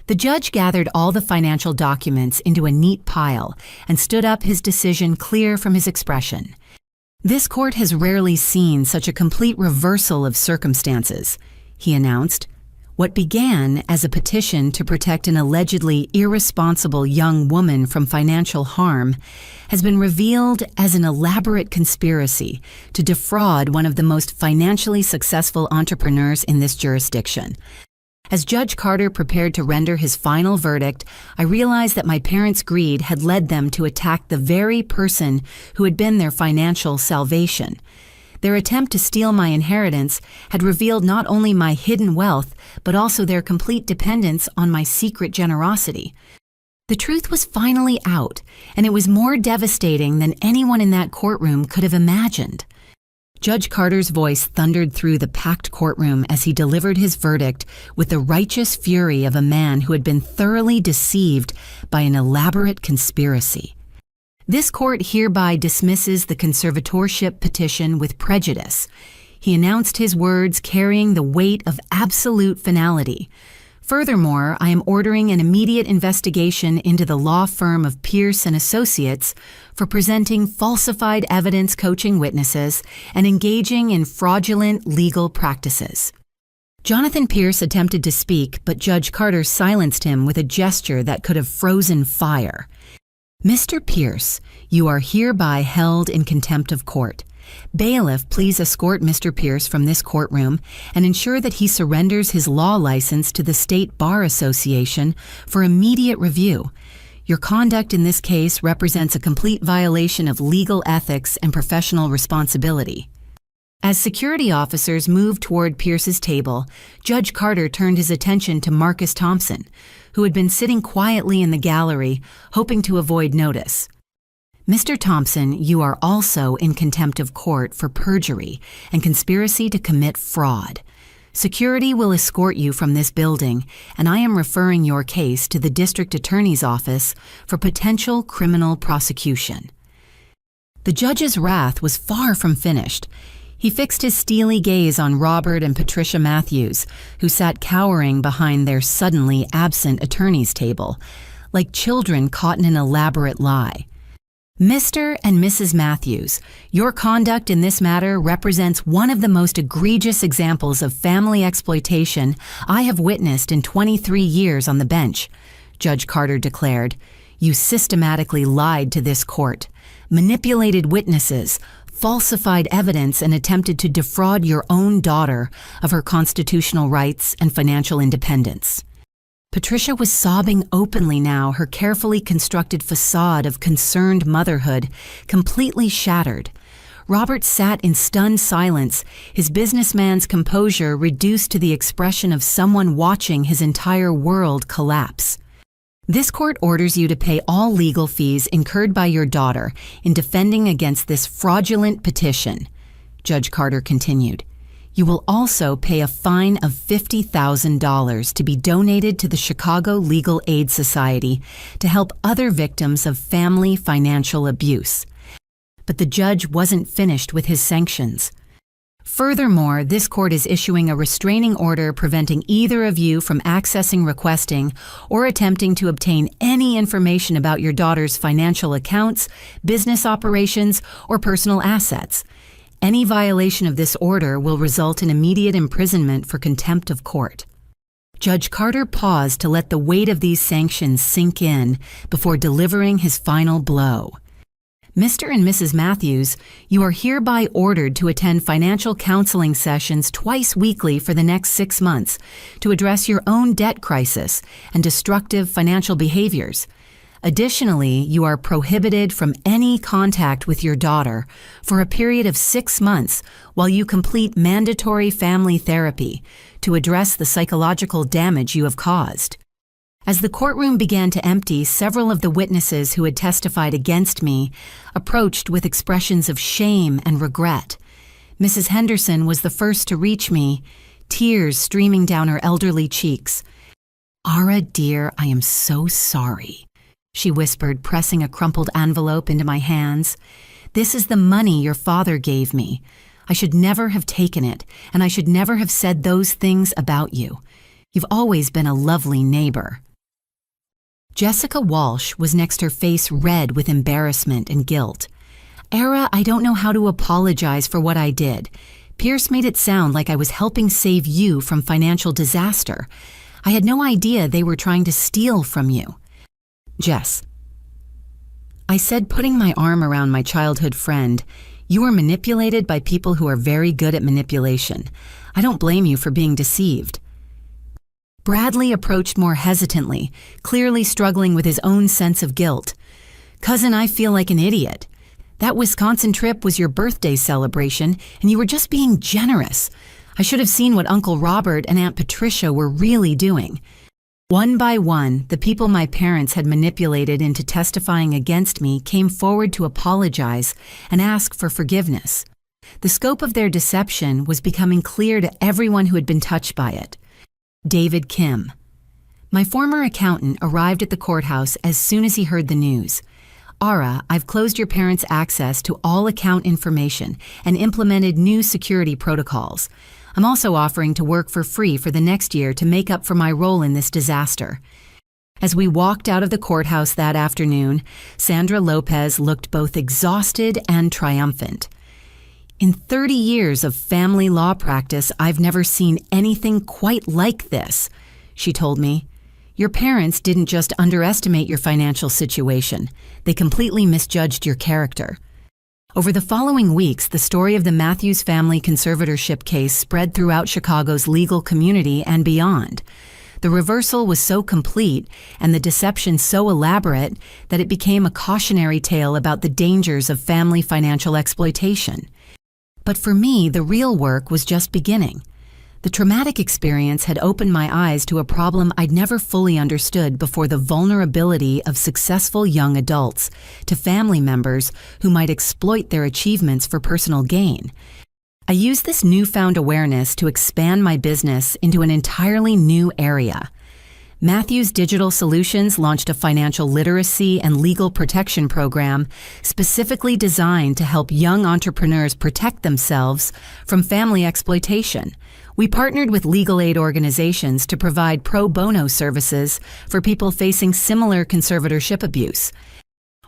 The judge gathered all the financial documents into a neat pile and stood up, his decision clear from his expression. "This court has rarely seen such a complete reversal of circumstances," he announced. "What began as a petition to protect an allegedly irresponsible young woman from financial harm has been revealed as an elaborate conspiracy to defraud one of the most financially successful entrepreneurs in this jurisdiction." As Judge Carter prepared to render his final verdict, I realized that my parents' greed had led them to attack the very person who had been their financial salvation. Their attempt to steal my inheritance had revealed not only my hidden wealth, but also their complete dependence on my secret generosity. The truth was finally out, and it was more devastating than anyone in that courtroom could have imagined. Judge Carter's voice thundered through the packed courtroom as he delivered his verdict with the righteous fury of a man who had been thoroughly deceived by an elaborate conspiracy. "This court hereby dismisses the conservatorship petition with prejudice." He announced his words carrying the weight of absolute finality. "Furthermore, I am ordering an immediate investigation into the law firm of Pierce and Associates for presenting falsified evidence, coaching witnesses, and engaging in fraudulent legal practices." Jonathan Pierce attempted to speak, but Judge Carter silenced him with a gesture that could have frozen fire. "Mr. Pierce, you are hereby held in contempt of court. Bailiff, please escort Mr. Pierce from this courtroom and ensure that he surrenders his law license to the State Bar Association for immediate review. Your conduct in this case represents a complete violation of legal ethics and professional responsibility." As security officers moved toward Pierce's table, Judge Carter turned his attention to Marcus Thompson, who had been sitting quietly in the gallery, hoping to avoid notice. "Mr. Thompson, you are also in contempt of court for perjury and conspiracy to commit fraud. Security will escort you from this building, and I am referring your case to the District Attorney's Office for potential criminal prosecution." The judge's wrath was far from finished. He fixed his steely gaze on Robert and Patricia Matthews, who sat cowering behind their suddenly absent attorney's table, like children caught in an elaborate lie. "Mr. and Mrs. Matthews, your conduct in this matter represents one of the most egregious examples of family exploitation I have witnessed in 23 years on the bench," Judge Carter declared. "You systematically lied to this court, manipulated witnesses, falsified evidence, and attempted to defraud your own daughter of her constitutional rights and financial independence." Patricia was sobbing openly now, her carefully constructed facade of concerned motherhood completely shattered. Robert sat in stunned silence, his businessman's composure reduced to the expression of someone watching his entire world collapse. "This court orders you to pay all legal fees incurred by your daughter in defending against this fraudulent petition," Judge Carter continued. "You will also pay a fine of $50,000 to be donated to the Chicago Legal Aid Society to help other victims of family financial abuse." But the judge wasn't finished with his sanctions. Furthermore, this court is issuing a restraining order preventing either of you from accessing, requesting, or attempting to obtain any information about your daughter's financial accounts, business operations, or personal assets. Any violation of this order will result in immediate imprisonment for contempt of court. Judge Carter paused to let the weight of these sanctions sink in before delivering his final blow. Mr. and Mrs. Matthews, you are hereby ordered to attend financial counseling sessions twice weekly for the next 6 months to address your own debt crisis and destructive financial behaviors. Additionally, you are prohibited from any contact with your daughter for a period of 6 months while you complete mandatory family therapy to address the psychological damage you have caused. As the courtroom began to empty, several of the witnesses who had testified against me approached with expressions of shame and regret. Mrs. Henderson was the first to reach me, tears streaming down her elderly cheeks. "Ara, dear, I am so sorry," she whispered, pressing a crumpled envelope into my hands. "This is the money your father gave me. I should never have taken it, and I should never have said those things about you. You've always been a lovely neighbor." Jessica Walsh was next, her face red with embarrassment and guilt. "Ara, I don't know how to apologize for what I did. Pierce made it sound like I was helping save you from financial disaster. I had no idea they were trying to steal from you." Jess: "I said, putting my arm around my childhood friend, you were manipulated by people who are very good at manipulation. I don't blame you for being deceived." Bradley approached more hesitantly, clearly struggling with his own sense of guilt. "Cousin, I feel like an idiot. That Wisconsin trip was your birthday celebration, and you were just being generous. I should have seen what Uncle Robert and Aunt Patricia were really doing." One by one, the people my parents had manipulated into testifying against me came forward to apologize and ask for forgiveness. The scope of their deception was becoming clear to everyone who had been touched by it. David Kim: "My former accountant arrived at the courthouse as soon as he heard the news. Ara, I've closed your parents' access to all account information and implemented new security protocols. I'm also offering to work for free for the next year to make up for my role in this disaster." As we walked out of the courthouse that afternoon, Sandra Lopez looked both exhausted and triumphant. "In 30 years of family law practice, I've never seen anything quite like this," she told me. "Your parents didn't just underestimate your financial situation. They completely misjudged your character." Over the following weeks, the story of the Matthews family conservatorship case spread throughout Chicago's legal community and beyond. The reversal was so complete and the deception so elaborate that it became a cautionary tale about the dangers of family financial exploitation. But for me, the real work was just beginning. The traumatic experience had opened my eyes to a problem I'd never fully understood before: the vulnerability of successful young adults to family members who might exploit their achievements for personal gain. I used this newfound awareness to expand my business into an entirely new area. Matthews Digital Solutions launched a financial literacy and legal protection program specifically designed to help young entrepreneurs protect themselves from family exploitation. We partnered with legal aid organizations to provide pro bono services for people facing similar conservatorship abuse.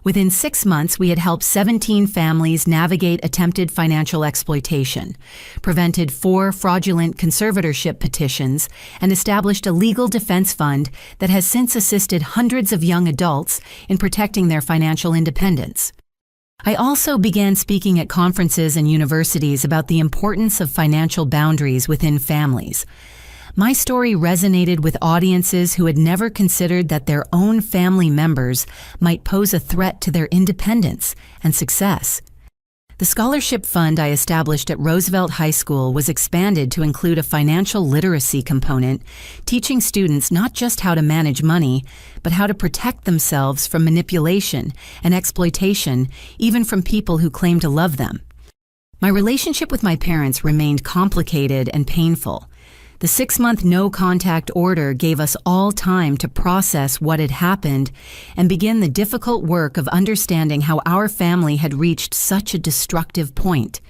Within 6 months, we had helped 17 families navigate attempted financial exploitation, prevented 4 fraudulent conservatorship petitions, and established a legal defense fund that has since assisted hundreds of young adults in protecting their financial independence. I also began speaking at conferences and universities about the importance of financial boundaries within families. My story resonated with audiences who had never considered that their own family members might pose a threat to their independence and success. The scholarship fund I established at Roosevelt High School was expanded to include a financial literacy component, teaching students not just how to manage money, but how to protect themselves from manipulation and exploitation, even from people who claim to love them. My relationship with my parents remained complicated and painful. The 6-month no-contact order gave us all time to process what had happened and begin the difficult work of understanding how our family had reached such a destructive point.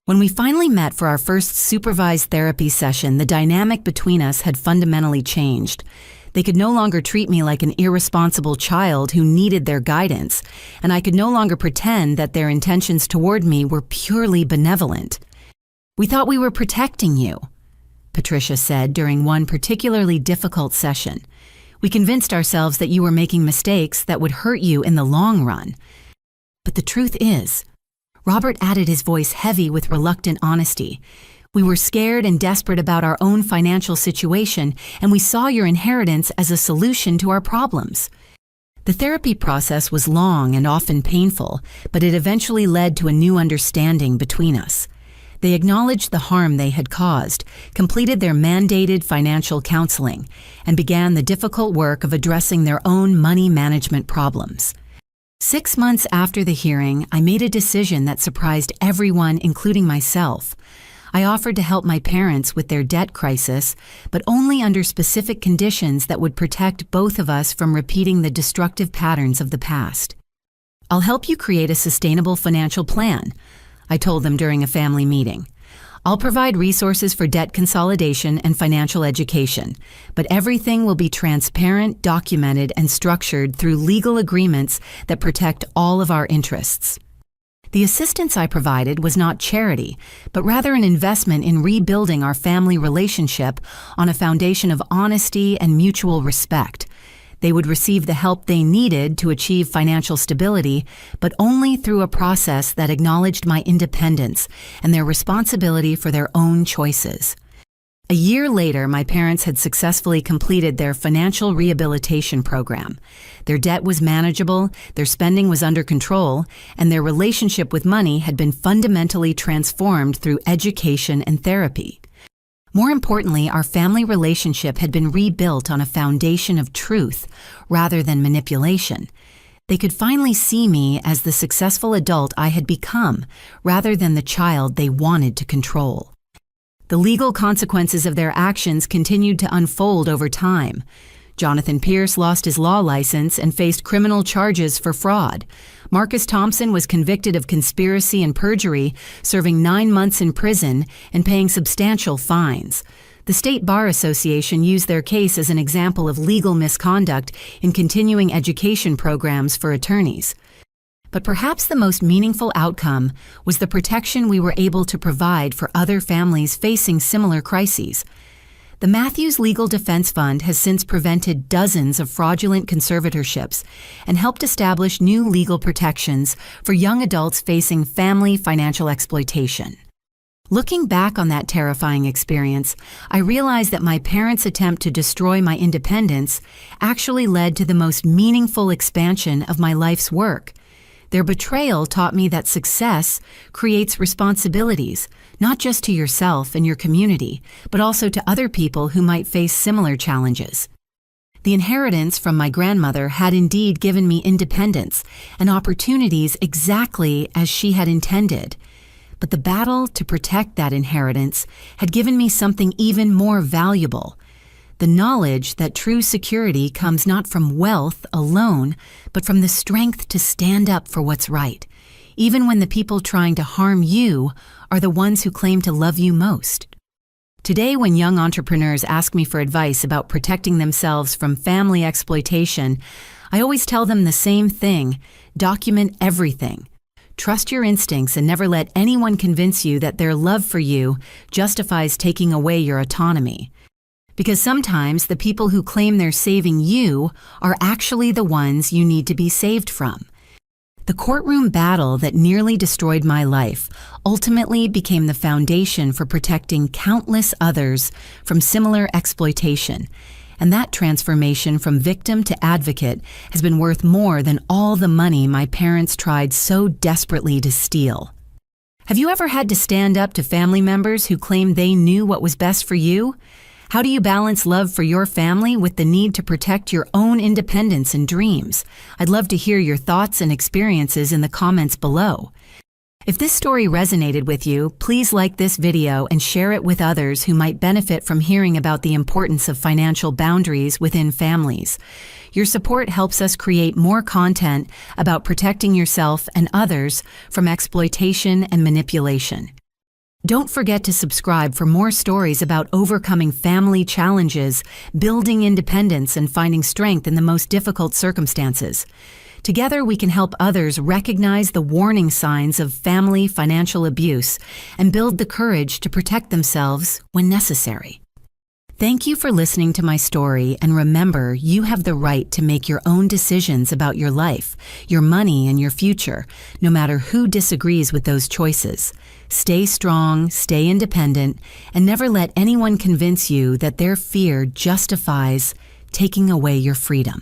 When we finally met for our first supervised therapy session, the dynamic between us had fundamentally changed. They could no longer treat me like an irresponsible child who needed their guidance, and I could no longer pretend that their intentions toward me were purely benevolent. "We thought we were protecting you," Patricia said during one particularly difficult session. "We convinced ourselves that you were making mistakes that would hurt you in the long run. But the truth is," Robert added, his voice heavy with reluctant honesty, "we were scared and desperate about our own financial situation, and we saw your inheritance as a solution to our problems." The therapy process was long and often painful, but it eventually led to a new understanding between us. They acknowledged the harm they had caused, completed their mandated financial counseling, and began the difficult work of addressing their own money management problems. 6 months after the hearing, I made a decision that surprised everyone, including myself. I offered to help my parents with their debt crisis, but only under specific conditions that would protect both of us from repeating the destructive patterns of the past. "I'll help you create a sustainable financial plan," I told them during a family meeting. "I'll provide resources for debt consolidation and financial education, but everything will be transparent, documented, and structured through legal agreements that protect all of our interests." The assistance I provided was not charity, but rather an investment in rebuilding our family relationship on a foundation of honesty and mutual respect. They would receive the help they needed to achieve financial stability, but only through a process that acknowledged my independence and their responsibility for their own choices. A year later, my parents had successfully completed their financial rehabilitation program. Their debt was manageable, their spending was under control, and their relationship with money had been fundamentally transformed through education and therapy. More importantly, our family relationship had been rebuilt on a foundation of truth rather than manipulation. They could finally see me as the successful adult I had become, rather than the child they wanted to control. The legal consequences of their actions continued to unfold over time. Jonathan Pierce lost his law license and faced criminal charges for fraud. Marcus Thompson was convicted of conspiracy and perjury, serving 9 months in prison and paying substantial fines. The State Bar Association used their case as an example of legal misconduct in continuing education programs for attorneys. But perhaps the most meaningful outcome was the protection we were able to provide for other families facing similar crises. The Matthews Legal Defense Fund has since prevented dozens of fraudulent conservatorships and helped establish new legal protections for young adults facing family financial exploitation. Looking back on that terrifying experience, I realized that my parents' attempt to destroy my independence actually led to the most meaningful expansion of my life's work. Their betrayal taught me that success creates responsibilities, not just to yourself and your community, but also to other people who might face similar challenges. The inheritance from my grandmother had indeed given me independence and opportunities exactly as she had intended. But the battle to protect that inheritance had given me something even more valuable: the knowledge that true security comes not from wealth alone, but from the strength to stand up for what's right, even when the people trying to harm you are the ones who claim to love you most. Today, when young entrepreneurs ask me for advice about protecting themselves from family exploitation, I always tell them the same thing: document everything. Trust your instincts and never let anyone convince you that their love for you justifies taking away your autonomy. Because sometimes the people who claim they're saving you are actually the ones you need to be saved from. The courtroom battle that nearly destroyed my life ultimately became the foundation for protecting countless others from similar exploitation, and that transformation from victim to advocate has been worth more than all the money my parents tried so desperately to steal. Have you ever had to stand up to family members who claimed they knew what was best for you? How do you balance love for your family with the need to protect your own independence and dreams? I'd love to hear your thoughts and experiences in the comments below. If this story resonated with you, please like this video and share it with others who might benefit from hearing about the importance of financial boundaries within families. Your support helps us create more content about protecting yourself and others from exploitation and manipulation. Don't forget to subscribe for more stories about overcoming family challenges, building independence, and finding strength in the most difficult circumstances. Together, we can help others recognize the warning signs of family financial abuse and build the courage to protect themselves when necessary. Thank you for listening to my story, and remember, you have the right to make your own decisions about your life, your money, and your future, no matter who disagrees with those choices. Stay strong, stay independent, and never let anyone convince you that their fear justifies taking away your freedom.